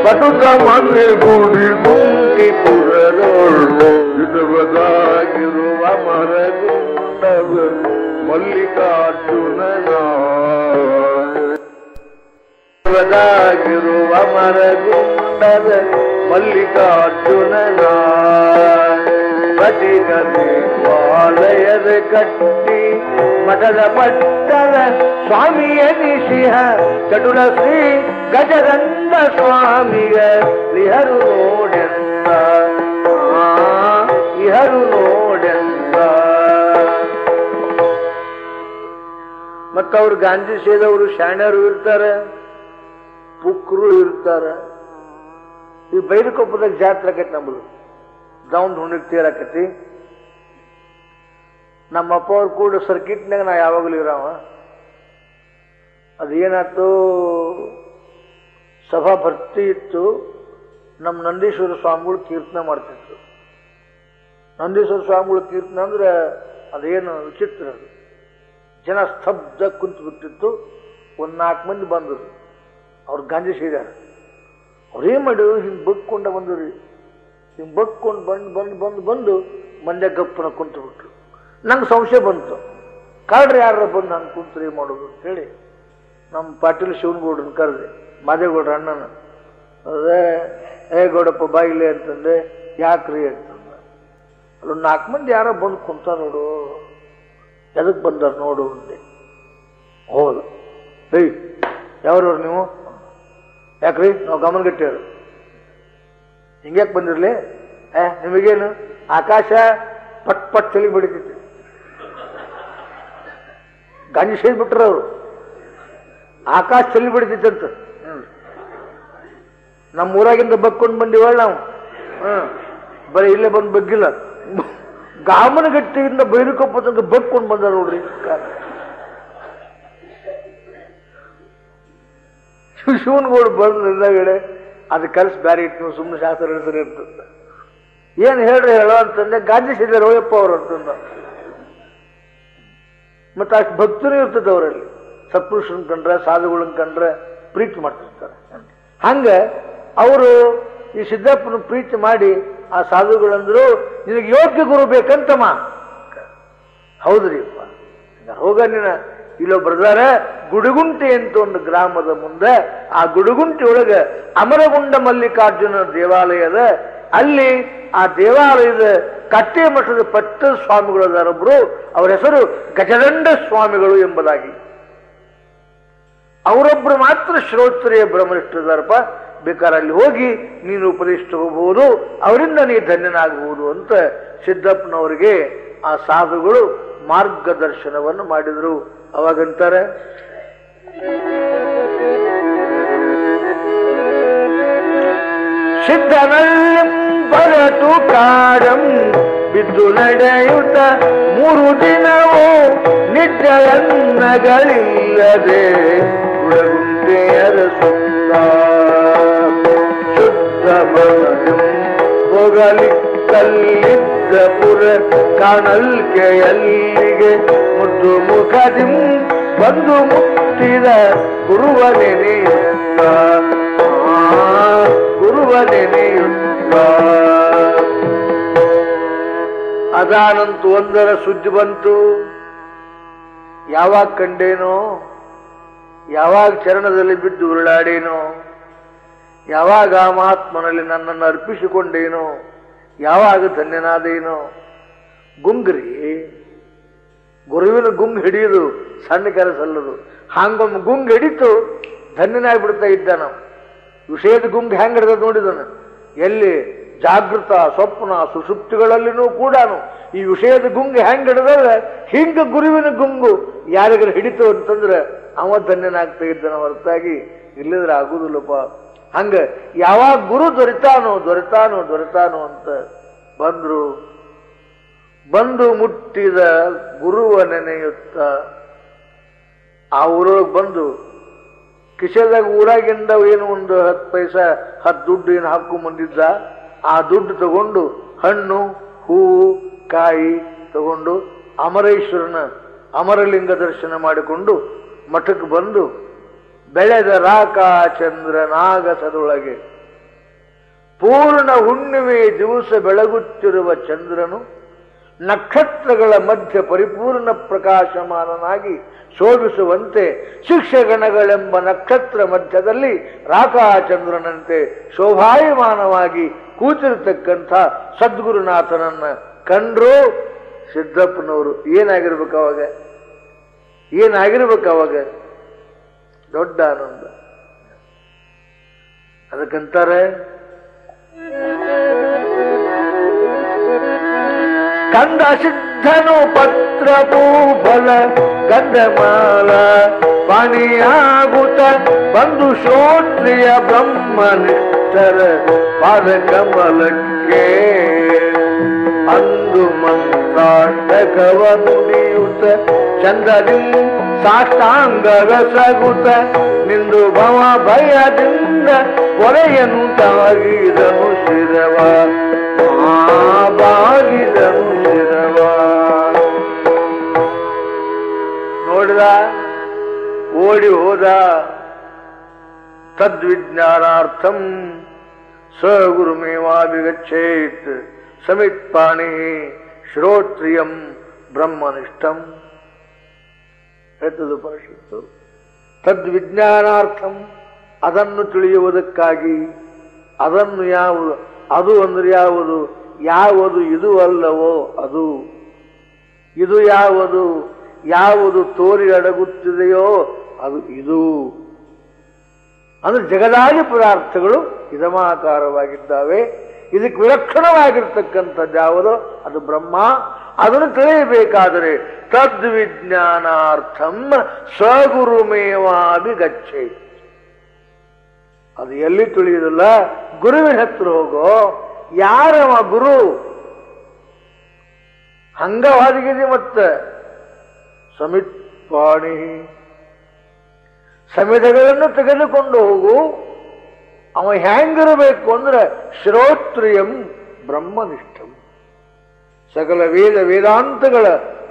ಪಟುಕ ಮಂದಿ ಗುಡಿ ಗುಂಟಿ ಪುರದೊಳು ಇಡುವುದಾಗಿರುವ ಮರಗುಂಡವ ಮಲ್ಲಿಕಾರ್ಜುನನ ಮರಗುಂಡದ ಮಲ್ಲಿಕಾರ್ಜುನನ ದೇವಾಲಯದ ಕಟ್ಟಿ ಮಠದ ಪಟ್ಟದ ಸ್ವಾಮಿಯ ನಿಸಿಹ ಚಟುಲ ಶ್ರೀ ಗಜರಂಗ ಸ್ವಾಮಿಯ ಇಹರು ನೋಡೆಂದ, ಇಹರು ನೋಡೆಂದ. ಮತ್ತವ್ರು ಗಾಂಧಿ ಸೇದವರು ಶಾಣ್ಯರು ಇರ್ತಾರೆ, ಪುಕ್ರು ಇರ್ತಾರೆ. ಈ ಬೈರಕೊಪ್ಪದಾಗ ಜಾತ್ರೆ ಆಕೈತಿ, ನಮ್ಮದು ದೌಂಡ್ ಹುಣ್ಣಿಗೆ ತೇರಾಕತಿ. ನಮ್ಮಪ್ಪ ಅವ್ರು ಕೂಡ ಸರ್ಕಿಟ್ನಾಗ ನಾ ಯಾವಾಗಲೂ ಇರಾವ. ಅದೇನಾಯ್ತು, ಸಭಾ ಭರ್ತಿ ಇತ್ತು. ನಮ್ಮ ನಂದೀಶ್ವರ ಸ್ವಾಮಿಗಳು ಕೀರ್ತನ ಮಾಡ್ತಿತ್ತು. ನಂದೀಶ್ವರ ಸ್ವಾಮಿಗಳು ಕೀರ್ತನ ಅಂದ್ರೆ ಅದೇನು ವಿಚಿತ್ರ, ಅದು ಜನ ಸ್ತಬ್ಧ ಕುಂತು ಬಿಟ್ಟಿತ್ತು. ಒಂದು 4 ಮಂದಿ ಬಂದರು, ಅವ್ರು ಗಾಂಜಿ ಸೇದಾರ. ಅವ್ರೇನ್ ಮಾಡಿದ್ರು, ಹಿಂಗೆ ಬಗ್ಕೊಂಡ ಬಂದ್ರಿ. ಹಿಂಗೆ ಬಗ್ಕೊಂಡು ಬಂದು ಮಂಡ್ಯ ಗಪ್ಪನ ಕುಂತು ಬಿಟ್ರು. ನಂಗೆ ಸಂಶಯ ಬಂತು, ಕಾಡ್ರಿ ಯಾರ ಬಂದು ನಾನು ಕುಂತ್ರಿ ಮಾಡೋದು ಅಂತ ಹೇಳಿ ನಮ್ಮ ಪಾಟೀಲ್ ಶಿವನಗೌಡ್ರನ್ನ ಕರೆದೆ, ಮಾದೇಗೌಡ್ರ ಅಣ್ಣನ. ಅದೇ ಗೌಡಪ್ಪ ಬಾಯಿಲೆ ಅಂತಂದೆ. ಯಾಕ್ರಿ ಅಂತಂದ. ಅಲ್ಲೊಂದು 4 ಮಂದಿ ಯಾರೋ ಬಂದು ಕುಂತ ನೋಡು, ಎದಕ್ಕೆ ಬಂದಾರ ನೋಡು ಅಂದೆ. ಹೌದು, ಯಾವ್ರವ್ರು ನೀವು? ಯಾಕ್ರಿ? ನಾವು ಗಮನಗಟ್ಟೇವ್ರು. ಹಿಂಗ್ಯಾಕೆ ಬಂದಿರ್ಲಿ? ನಿಮಗೇನು ಆಕಾಶ ಪಟ್ ಪಟ್ ತಲೆ ಬಡಿತೈತಿ. ಗಾಂಜಿ ಸೇದ್ ಬಿಟ್ರ ಅವರು, ಆಕಾಶ ತಲೆ ಬಡಿತೈತಂತ. ನಮ್ಮ ಊರಾಗಿಂದ ಬಗ್ಕೊಂಡು ಬಂದಿವಳ ನಾವು. ಬರೀ ಇಲ್ಲೇ ಬಂದು ಬಗ್ಗಿಲ್ಲ, ಗಾಮನಗಟ್ಟಿಯಿಂದ ಬೈರಕೊಪ್ಪ ತನಕ ಬಗ್ಕೊಂಡು ಬಂದ ನೋಡ್ರಿ. ಶಿವನಗೌಡ ಬಂದ ಅದು ಕಲ್ಸಿ ಬ್ಯಾರೆ ಇಟ್ಟು ಸುಮ್ಮನೆ ಶಾಸ್ತ್ರ ಇರ್ತದೆ. ಏನು ಹೇಳ್ರಿ ಹೇಳೋ ಅಂತಂದೆ, ಗಾಂಧಿ ಸಿದ್ಧಾರ ಹೋಯಪ್ಪ ಅವರು ಅಂತಂದ. ಮತ್ತೆ ಅಷ್ಟು ಭಕ್ತರು ಇರ್ತದೆ ಅವರಲ್ಲಿ. ಸತ್ಪುರುಷನ್ ಕಂಡ್ರೆ ಸಾಧುಗಳನ್ನ ಕಂಡ್ರೆ ಪ್ರೀತಿ ಮಾಡ್ತಿರ್ತಾರೆ. ಹಂಗ ಅವರು ಈ ಸಿದ್ದಪ್ಪನ ಪ್ರೀತಿ ಮಾಡಿ ಆ ಸಾಧುಗಳಂದ್ರು, ನಿನಗೆ ಯೋಗ್ಯ ಗುರು ಬೇಕಂತಮ್ಮ. ಹೌದ್ರಿ ಅಪ್ಪ, ಹೋಗ ನೀನ ಇಲ್ಲೊಬ್ಬ ಬರ್ದಾರ ಗುಡುಗುಂಟೆ ಅಂತ ಒಂದು ಗ್ರಾಮದ ಮುಂದೆ. ಆ ಗುಡುಗುಂಟೆ ಒಳಗೆ ಅಮರಗುಂಡ ಮಲ್ಲಿಕಾರ್ಜುನ ದೇವಾಲಯದ ಅಲ್ಲಿ ಆ ದೇವಾಲಯದ ಕಟ್ಟೆ ಮಠದ ಪಟ್ಟ ಸ್ವಾಮಿಗಳದಾರೊಬ್ರು, ಅವರ ಹೆಸರು ಗಜದಂಡ ಸ್ವಾಮಿಗಳು ಎಂಬುದಾಗಿ. ಅವರೊಬ್ರು ಮಾತ್ರ ಶ್ರೋತ್ರಿಯ ಬ್ರಹ್ಮನಿಷ್ಠದಾರಪ್ಪ, ಬೇಕಾದ್ರೆ ಅಲ್ಲಿ ಹೋಗಿ ನೀನು ಉಪದೇಶ ತಗೋಬಹುದು, ಅವರಿಂದ ನೀ ಧನ್ಯನಾಗಬಹುದು ಅಂತ ಸಿದ್ದಪ್ಪನವರಿಗೆ ಆ ಸಾಧುಗಳು ಮಾರ್ಗದರ್ಶನವನ್ನು ಮಾಡಿದರು. ಅವಾಗಂತಾರೆ, ಸಿದ್ಧನಲ್ಲಿ ಬರಟು ಕಾಡಂ ಬಿದ್ದು ನಡೆಯುತ್ತ 3 ದಿನವೂ ನಿದ್ದೆಯನ್ನಗಳಿಲ್ಲದೆ ಗುಡಗುಂಟೆಯರ ಸುತ್ತ ಶುದ್ಧ ಮನಂ ಹೋಗಲಿ ಕಲ್ಲಿದ್ದ ಪುರ ಕಾಣಲ್ಕೆಯಲ್ಲಿಗೆ ಮುದ್ದು ಮುಖದಿಂ ಬಂದು ಮುಟ್ಟಿದ ಗುರುವ ನೆನೆಯುತ್ತ ಗುರುವ ನೆನೆಯುತ್ತ. ಅದಾನಂತೂ ಒಂದರ ಸುದ್ದಿ ಬಂತು. ಯಾವಾಗ ಕಂಡೇನೋ, ಯಾವಾಗ ಚರಣದಲ್ಲಿ ಬಿದ್ದು ಉರುಳಾಡೇನೋ, ಯಾವಾಗ ಆ ಮಹಾತ್ಮನಲ್ಲಿ ನನ್ನನ್ನು ಅರ್ಪಿಸಿಕೊಂಡೇನೋ, ಯಾವಾಗ ಧನ್ಯನಾದೇನೋ. ಗುಂಗ್ರಿ ಗುರುವಿನ ಗುಂಗ್ ಹಿಡಿಯುವುದು ಸಣ್ಣ ಕೆಲಸಲ್ಲದು. ಹಾಂಗೊಮ್ಮೆ ಗುಂಗ್ ಹಿಡಿತು ಧನ್ಯನಾಗ್ಬಿಡ್ತಾ ಇದ್ದ. ನಾವು ವಿಷಯದ ಗುಂಗ್ ಹೆಂಗ್ ಹಿಡಿದ ನೋಡಿದನ. ಎಲ್ಲಿ ಜಾಗೃತ ಸ್ವಪ್ನ ಸುಷುಪ್ತಿಗಳಲ್ಲಿನೂ ಕೂಡ ಈ ವಿಷಯದ ಗುಂಗು ಹೆಂಗ್ ಹಿಡಿದ್ರೆ ಹಿಂಗ ಗುರುವಿನ ಗುಂಗು ಯಾರಿಗಾರ ಹಿಡಿತು ಅಂತಂದ್ರೆ ಅವ ಧನ್ಯನಾಗ್ತಾ ಇದ್ದಾನ ಹೊರತಾಗಿ ಇಲ್ಲದ್ರೆ ಆಗುದಿಲ್ಲಪ್ಪ. ಹಂಗ ಯಾವಾಗ ಗುರು ದೊರೆತಾನೋ ದೊರೆತಾನೋ ದೊರೆತಾನೋ ಅಂತ ಬಂದ್ರು. ಬಂದು ಮುಟ್ಟಿದ ಗುರುವ ನೆನೆಯುತ್ತ ಆ ಊರೊಳಗೆ ಬಂದು ಕಿಶೆದಾಗ ಊರಾಗಿಂದ ಏನು ಒಂದು 10 ಪೈಸಾ 10 ದುಡ್ಡು ಏನು ಹಾಕೊಂಡು ಬಂದಿದ್ದ. ಆ ದುಡ್ಡು ತಗೊಂಡು ಹಣ್ಣು ಹೂವು ಕಾಯಿ ತಗೊಂಡು ಅಮರೇಶ್ವರನ ಅಮರಲಿಂಗ ದರ್ಶನ ಮಾಡಿಕೊಂಡು ಮಠಕ್ಕೆ ಬಂದು ಬೆಳೆದ ರಾಕ ಚಂದ್ರನಾಗಸದೊಳಗೆ ಪೂರ್ಣ ಹುಣ್ಣಿಮೆ ದಿವಸ ಬೆಳಗುತ್ತಿರುವ ಚಂದ್ರನು ನಕ್ಷತ್ರಗಳ ಮಧ್ಯ ಪರಿಪೂರ್ಣ ಪ್ರಕಾಶಮಾನನಾಗಿ ಶೋಭಿಸುವಂತೆ ಶಿಕ್ಷಗಣಗಳೆಂಬ ನಕ್ಷತ್ರ ಮಧ್ಯದಲ್ಲಿ ರಾಕಾಚಂದ್ರನಂತೆ ಶೋಭಾಯಮಾನವಾಗಿ ಕೂತಿರತಕ್ಕಂಥ ಸದ್ಗುರುನಾಥನನ್ನ ಕಂಡ್ರು. ಸಿದ್ದಪ್ಪನವರು ಏನಾಗಿರ್ಬೇಕು ಅವಾಗ, ಏನಾಗಿರ್ಬೇಕು ಅವಾಗ? ದೊಡ್ಡ ಆನಂದ. ಅದಕ್ಕಂತಾರೆ ಕಂದ ಸಿದ್ಧನು ಪತ್ರಪೂ ಫಲ ಗಂಧಮಾಲ ಪಾಣಿಯಾಗುತ್ತ ಬಂದು ಶ್ರೋತ್ರಿಯ ಬ್ರಹ್ಮನಿಷ್ಠರ ಪಾದಕಮಲಕ್ಕೆ ಅಂದು ಮಂತ್ರಾಷ್ಟಕವ ನುಡಿಯುತ್ತ ಚಂದದಿ ಸಾಷ್ಟಾಂಗರಸಗುತ್ತ ನಿಂದು ಭವ ಭಯದಿಂದ ಹೊರೆಯನ್ನು ತಾಗಿದನು ಶಿರವ ಬಾಗಿದನು ಶಿರವ. ನೋಡಿದ, ಓಡಿ ಹೋದ. ತದ್ವಿಜ್ಞಾನಾರ್ಥಂ ಸ ಗುರುಮೇವಾಭಿಗಚ್ಚೇತ್ ಸಮಿತ್ಪಾಣಿ ಶ್ರೋತ್ರಿಯಂ ಬ್ರಹ್ಮನಿಷ್ಠಂ. ಹೇಳ್ತದು ಪರಿಷತ್ತು. ತದ್ವಿಜ್ಞಾನಾರ್ಥಂ ಅದನ್ನು ತಿಳಿಯುವುದಕ್ಕಾಗಿ. ಅದನ್ನು ಯಾವುದು, ಅದು ಅಂದ್ರೆ ಯಾವುದು, ಯಾವುದು ಇದು ಅಲ್ಲವೋ ಅದು. ಇದು ಯಾವುದು, ಯಾವುದು ತೋರಿ ಅಡಗುತ್ತಿದೆಯೋ ಅದು ಇದು. ಅಂದ್ರೆ ಜಗದಾದಿ ಪದಾರ್ಥಗಳು ಇದಮಾಕಾರವಾಗಿದ್ದಾವೆ. ಇದಕ್ಕೆ ವಿಲಕ್ಷಣವಾಗಿರ್ತಕ್ಕಂಥದ್ದು ಯಾವುದೋ ಅದು ಬ್ರಹ್ಮ. ಅದನ್ನು ತಿಳಿಯಬೇಕಾದರೆ ತದ್ವಿಜ್ಞಾನಾರ್ಥಂ ಸ್ವಗುರುಮೇವಾಭಿಗಚ್ಚೆ. ಅದು ಎಲ್ಲಿ ತಿಳಿಯುವುದಿಲ್ಲ, ಗುರುವಿನ ಹತ್ರ ಹೋಗೋ. ಯಾರವ ಗುರು? ಹಂಗವಾದಿಗಿದೆ. ಮತ್ತೆ ಸಮಿತ್ಪಾಣಿ, ಸಮಿಧಗಳನ್ನು ತೆಗೆದುಕೊಂಡು ಹೋಗು. ಅವ ಹೆಂಗಿರಬೇಕು ಅಂದ್ರೆ ಶ್ರೋತ್ರಿಯಂ ಬ್ರಹ್ಮನಿಷ್ಠಂ. ಸಕಲ ವೇದ ವೇದಾಂತಗಳ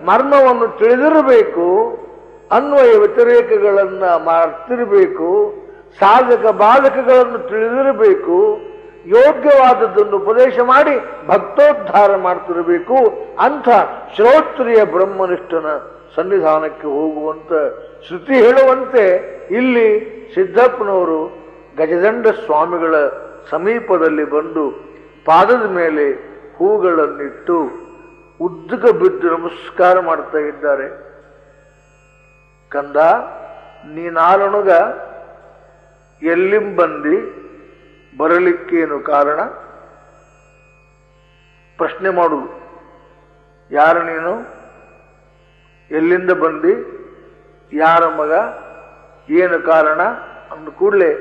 ಮರ್ಮವನ್ನು ತಿಳಿದಿರಬೇಕು, ಅನ್ವಯ ವ್ಯತಿರೇಕಗಳನ್ನ ಮಾಡ್ತಿರಬೇಕು, ಸಾಧಕ ಬಾಧಕಗಳನ್ನು ತಿಳಿದಿರಬೇಕು, ಯೋಗ್ಯವಾದದ್ದನ್ನು ಉಪದೇಶ ಮಾಡಿ ಭಕ್ತೋದ್ಧಾರ ಮಾಡ್ತಿರಬೇಕು. ಅಂಥ ಶ್ರೋತ್ರಿಯ ಬ್ರಹ್ಮನಿಷ್ಠನ ಸನ್ನಿಧಾನಕ್ಕೆ ಹೋಗುವಂತ ಶ್ರುತಿ ಹೇಳುವಂತೆ ಇಲ್ಲಿ ಸಿದ್ದಪ್ಪನವರು ಗಜದಂಡ ಸ್ವಾಮಿಗಳ ಸಮೀಪದಲ್ಲಿ ಬಂದು ಪಾದದ ಮೇಲೆ ಹೂಗಳನ್ನಿಟ್ಟು ಉದ್ದಕ ಬಿದ್ದು ನಮಸ್ಕಾರ ಮಾಡ್ತಾ ಇದ್ದಾರೆ. ಕಂದ, ನೀನಾಲೊಣಗ ಎಲ್ಲಿಂಬಂದಿ, ಬರಲಿಕ್ಕೇನು ಕಾರಣ? ಪ್ರಶ್ನೆ ಮಾಡುವುದು. ಯಾರು ನೀನು? ಎಲ್ಲಿಂದ ಬಂದಿ? ಯಾರ ಮಗ? ಏನು ಕಾರಣ? ಅಂದ ಕೂಡಲೇ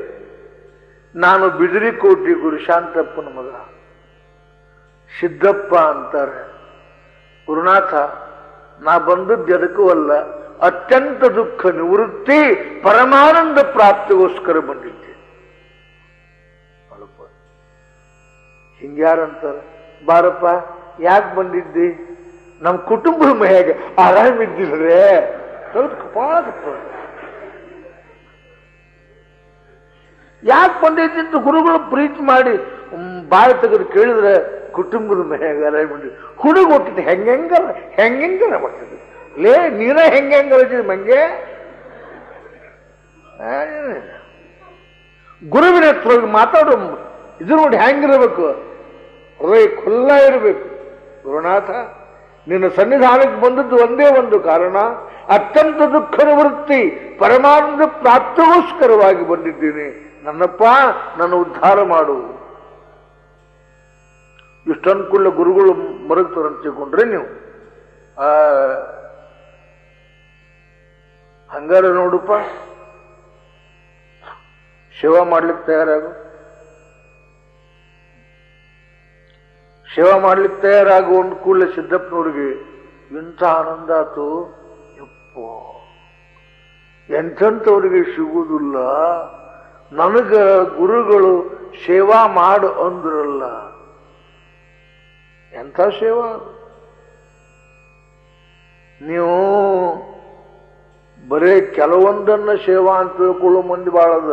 ನಾನು ಬಿದಿರಿಕೋಟಿ ಗುರುಶಾಂತಪ್ಪನ ಮಗ ಸಿದ್ದಪ್ಪ ಅಂತಾರೆ. ಗುರುನಾಥ, ನಾ ಬಂದದ್ದು ಎದಕ್ಕೂ ಅಲ್ಲ, ಅತ್ಯಂತ ದುಃಖ ನಿವೃತ್ತಿ ಪರಮಾನಂದ ಪ್ರಾಪ್ತಿಗೋಸ್ಕರ ಬಂದಿದ್ದೆ. ಹಿಂಗ್ಯಾರಂತಾರೆ, ಬಾರಪ್ಪ ಯಾಕೆ ಬಂದಿದ್ದಿ? ನಮ್ಮ ಕುಟುಂಬದ ಮನೆಯಾಗ ಆರಾಮಿದ್ದಿಲ್ರೇ. ಯಾಕೆ ಬಂದಿದ್ದು ಗುರುಗಳು ಪ್ರೀತಿ ಮಾಡಿ ಬಾಯಿ ತೆಗೆದು ಕೇಳಿದ್ರೆ ಕುಟುಂಬದ ಮನೆಯಾಗ ಆರಾಮಿದ್ದಿ. ಹುಡುಗ ಹುಟ್ಟಿದ್ದು ಹೆಂಗೆಂಗರ ಮಾಡ್ತಿದ್ದೆ ಲೇ, ನೀನ ಹೆಂಗೆಂಗರ ಮಂಗೆ. ಗುರುವಿನ ಹತ್ರ ಮಾತಾಡೋ ಇದ್ರ ನೋಡಿ ಹೆಂಗಿರಬೇಕು, ಹೃದಯ ಖುಲ್ಲ ಇರಬೇಕು. ಗುರುನಾಥ, ನಿನ್ನ ಸನ್ನಿಧಾನಕ್ಕೆ ಬಂದದ್ದು ಒಂದೇ ಒಂದು ಕಾರಣ, ಅತ್ಯಂತ ದುಃಖ ನಿವೃತ್ತಿ ಪರಮಾನಂದ ಪ್ರಾಪ್ತಿಗೋಸ್ಕರವಾಗಿ ಬಂದಿದ್ದೀನಿ. ನನ್ನಪ್ಪ, ನನ್ನ ಉದ್ಧಾರ ಮಾಡು. ಇಷ್ಟನ್ಕುಳ್ಳ ಗುರುಗಳು ಮರಗ್ತಾರಂತಿಕೊಂಡ್ರೆ ನೀವು ಹಂಗಾರ ನೋಡುಪ್ಪ, ಸೇವಾ ಮಾಡ್ಲಿಕ್ಕೆ ತಯಾರಾಗು. ಸೇವಾ ಮಾಡ್ಲಿಕ್ಕೆ ತಯಾರಾಗು ಅಂದ ಕೂಡಲೇ ಸಿದ್ದಪ್ಪನವ್ರಿಗೆ ಇಂಥ ಆನಂದ ಆತು. ಯಪ್ಪೋ, ಎಂಥವ್ರಿಗೆ ಸಿಗುವುದಿಲ್ಲ. ನನಗ ಗುರುಗಳು ಸೇವಾ ಮಾಡು ಅಂದ್ರಲ್ಲ, ಎಂಥ ಸೇವಾ. ನೀವು ಬರೇ ಕೆಲವೊಂದನ್ನ ಸೇವಾ ಅಂತ ತಿಳ್ಕೊಳ್ಳೋ ಮಂದಿ ಬಾಳದ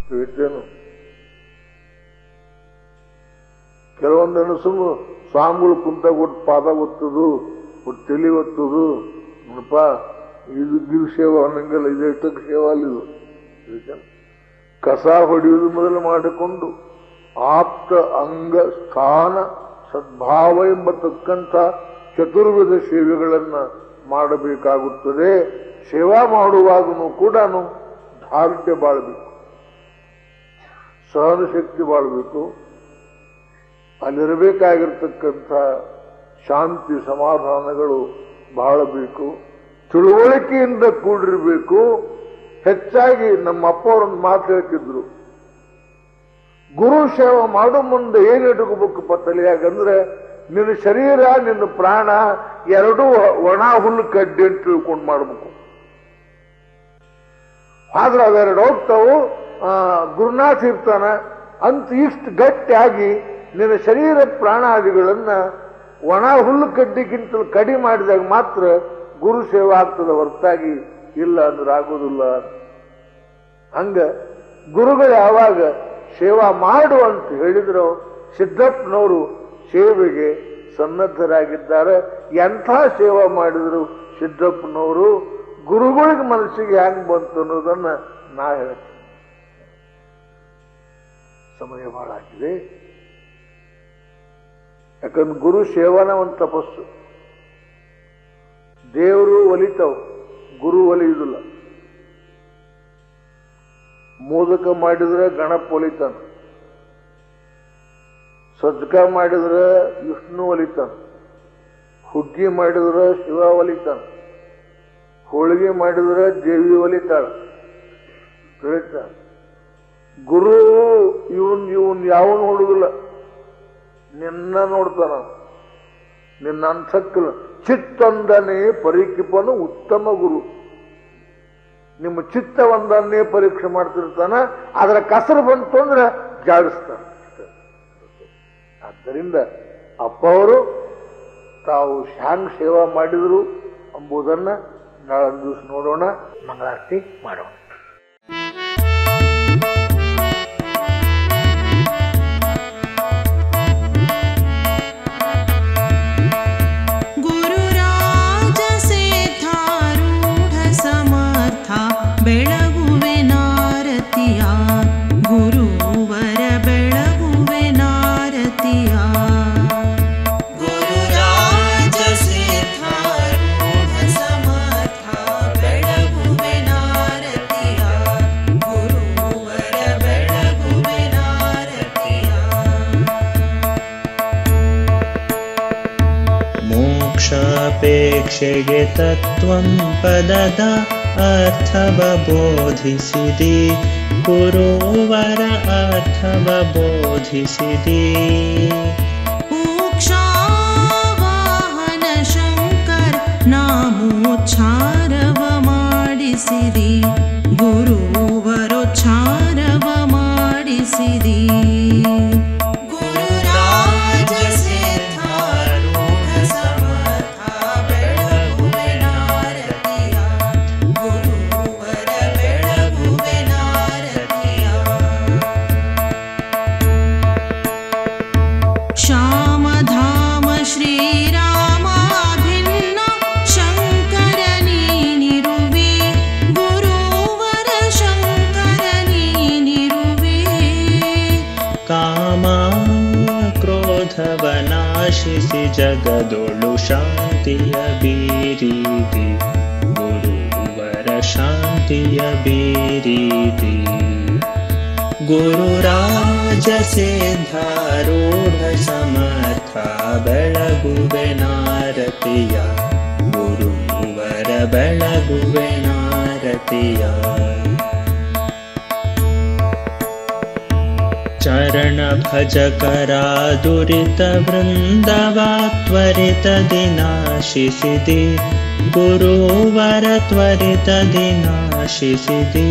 ತಿಳಿತೇನು. ಕೆಲವೊಂದನ್ನು ಸುಮ್ಮ ಸ್ವಾಮಿಗಳು ಕುಂತಾಗ ಒಟ್ಟು ಪಾದ ಒತ್ತುದು, ಒಟ್ಟು ತಲೆ ಒತ್ತುದು. ನೋಡಪ್ಪ, ಇದು ಸೇವಾ ಅನ್ನಂಗಲ್ಲ, ಇದೆಷ್ಟಕ್ಕೆ ಸೇವಾ ಅಲ್ಲಿದು. ಕಸ ಹೊಡೆಯುವುದು ಮೊದಲು ಮಾಡಿಕೊಂಡು ಆಪ್ತ ಅಂಗ ಸ್ಥಾನ ಸದ್ಭಾವ ಎಂಬತಕ್ಕಂಥ ಚತುರ್ವಿಧ ಸೇವೆಗಳನ್ನ ಮಾಡಬೇಕಾಗುತ್ತದೆ. ಸೇವಾ ಮಾಡುವಾಗನೂ ಕೂಡ ಧಾರ್ಢ್ಯ ಬಾಳಬೇಕು, ಸಹನ ಶಕ್ತಿ ಬಾಳಬೇಕು. ಅಲ್ಲಿರಬೇಕಾಗಿರ್ತಕ್ಕಂಥ ಶಾಂತಿ ಸಮಾಧಾನಗಳು ಬಹಳ ಬೇಕು. ತಿಳುವಳಿಕೆಯಿಂದ ಕೂಡಿರಬೇಕು. ಹೆಚ್ಚಾಗಿ ನಮ್ಮ ಅಪ್ಪ ಅವರೊಂದು ಮಾತು ಹೇಳ್ತಿದ್ರು, ಗುರು ಸೇವೆ ಮಾಡೋ ಮುಂದೆ ಏನು ಇಟ್ಕೋಬೇಕಪ್ಪ ತಲೆಯಾಗಂದ್ರೆ, ನಿನ್ನ ಶರೀರ ನಿನ್ನ ಪ್ರಾಣ ಎರಡೂ ಒಣ ಹುಲ್ಲು ಕಡ್ಡಿ ಅಂತ ತಿಳ್ಕೊಂಡು ಮಾಡ್ಬೇಕು. ಆದ್ರೆ ಅವೆರಡು ಹೋಗ್ತಾವು, ಗುರುನಾಥ ಇರ್ತಾನ ಅಂತ ಇಷ್ಟು ಗಟ್ಟಿಯಾಗಿ ನಿನ್ನ ಶರೀರ ಪ್ರಾಣಾದಿಗಳನ್ನ ಒಣ ಹುಲ್ಲು ಕಡ್ಡಿಗಿಂತಲೂ ಕಡಿಮೆ ಮಾಡಿದಾಗ ಮಾತ್ರ ಗುರು ಸೇವೆ ಆಗ್ತದೆ, ಹೊರತಾಗಿ ಇಲ್ಲ ಅಂದ್ರೆ ಆಗೋದಿಲ್ಲ. ಹಂಗ ಗುರುಗಳು ಯಾವಾಗ ಸೇವಾ ಮಾಡು ಅಂತ ಹೇಳಿದ್ರು, ಸಿದ್ದಪ್ಪನವರು ಸೇವೆಗೆ ಸನ್ನದ್ಧರಾಗಿದ್ದಾರೆ. ಎಂಥ ಸೇವಾ ಮಾಡಿದ್ರು ಸಿದ್ದಪ್ಪನವರು, ಗುರುಗಳಿಗೆ ಮನಸ್ಸಿಗೆ ಹೆಂಗ್ ಬಂತು ಅನ್ನೋದನ್ನ ನಾ ಹೇಳ್ತೀನಿ. ಸಮಯ ಬಹಳ ಆಗಿದೆ. ಯಾಕಂದ್ರೆ ಗುರು ಸೇವನ ಒಂದು ತಪಸ್ಸು. ದೇವರು ಒಲಿತಾವ್, ಗುರು ಒಲಿಯುವುದಿಲ್ಲ. ಮೋದಕ ಮಾಡಿದ್ರೆ ಗಣಪ ಒಲಿತಾನ, ಸಜ್ಕ ಮಾಡಿದ್ರೆ ವಿಷ್ಣು ಒಲಿತಾನ, ಹುಗ್ಗಿ ಮಾಡಿದ್ರೆ ಶಿವ ಒಲಿತಾನ, ಹೋಳಿಗೆ ಮಾಡಿದ್ರೆ ದೇವಿ ಒಲಿತಾಳ. ತಿಳಿತಾನ. ಗುರು ಇವನ್ ಯಾವ ನೋಡುದಿಲ್ಲ, ನಿನ್ನ ನೋಡ್ತಾನ. ನಿನ್ನ ಅನ್ಸಕ್ಕಲ್ಲ. ಚಿತ್ತೊಂದನೇ ಪರೀಕ್ಷಿಪನು ಉತ್ತಮ ಗುರು. ನಿಮ್ಮ ಚಿತ್ತವೊಂದನ್ನೇ ಪರೀಕ್ಷೆ ಮಾಡ್ತಿರ್ತಾನ. ಅದರ ಕಸರು ಬಂತು ಅಂದ್ರೆ ಜಾಡಿಸ್ತಾನ. ಅದರಿಂದ ಅಪ್ಪ ಅವರು ತಾವು ಹ್ಯಾಂಗ್ ಸೇವಾ ಮಾಡಿದರು ಎಂಬುದನ್ನು ನಾಳೆ ದಿವಸ ನೋಡೋಣ. ಮಂಗಳಾರತಿ ಮಾಡೋಣ. ಬೆಳಗುವೆ ನಾರತಿಯ ಗುರುವರ ಬೆಳಗುವೆ ನಾರತಿಯ ಗುರುರಾಜ ಸಿದ್ಧಾರೂಢ ಸಮರ್ಥ ಬೆಳಗುವೆ ನಾರತಿಯ ಗುರುವರ ಬೆಳಗುವೆ ನಾರತಿಯ ಮೋಕ್ಷಾಪೇಕ್ಷೆಗೆ ತತ್ವಂ ಪದದ ಅರ್ಥವ ಬೋಧಿಸಿದಿ ಗುರುವರ ಅರ್ಥವ ಬೋಧಿಸಿದಿ ಮೋಕ್ಷವಾಹನ ಶಂಕರ ನಾಮೋಚ್ಚಾರವ ಮಾಡಿಸಿದಿ ಗುರುವರೋಚ್ಚಾರವ ಮಾಡಿಸಿದಿ ಗುರುರಾಜ ಸಿದ್ಧಾರೂಢ ಸಮರ್ಥ ಬೆಳಗುವೆ ನಾರತಿಯ ಗುರುವರ ಬೆಳಗುವೆ ನಾರತಿಯ ಶ್ಯಾಮಧಾಮ ಶ್ರೀರಾಮ ಭಿನ್ನ ಶಂಕರ ನೀನಿರುವೆ ಗುರುವರ ಶಂಕರ ನೀನಿರುವೆ ಕಾಮ ಕ್ರೋಧವ ನಾಶಿಸಿ ಜಗದೊಳು ಶಾಂತಿಯ ಬೀರಿದಿ ಗುರುವರ ಶಾಂತಿಯ ಬೀರಿದಿ ಗುರುರಾಜ ಸಿದ್ಧಾರೂಢ ಸಮರ್ಥ ಬೆಳಗುವೆ ನಾರತಿಯ ಗುರುವರ ಬೆಳಗುವೆ ನಾರತಿಯ ಚರಣ ಭಜಕರ ದುರಿತ ವೃಂದವ ತ್ವರಿತದಿ ನಾಶಿಸಿದಿ ಗುರುವರ ತ್ವರಿತದಿ ನಾಶಿಸಿದಿ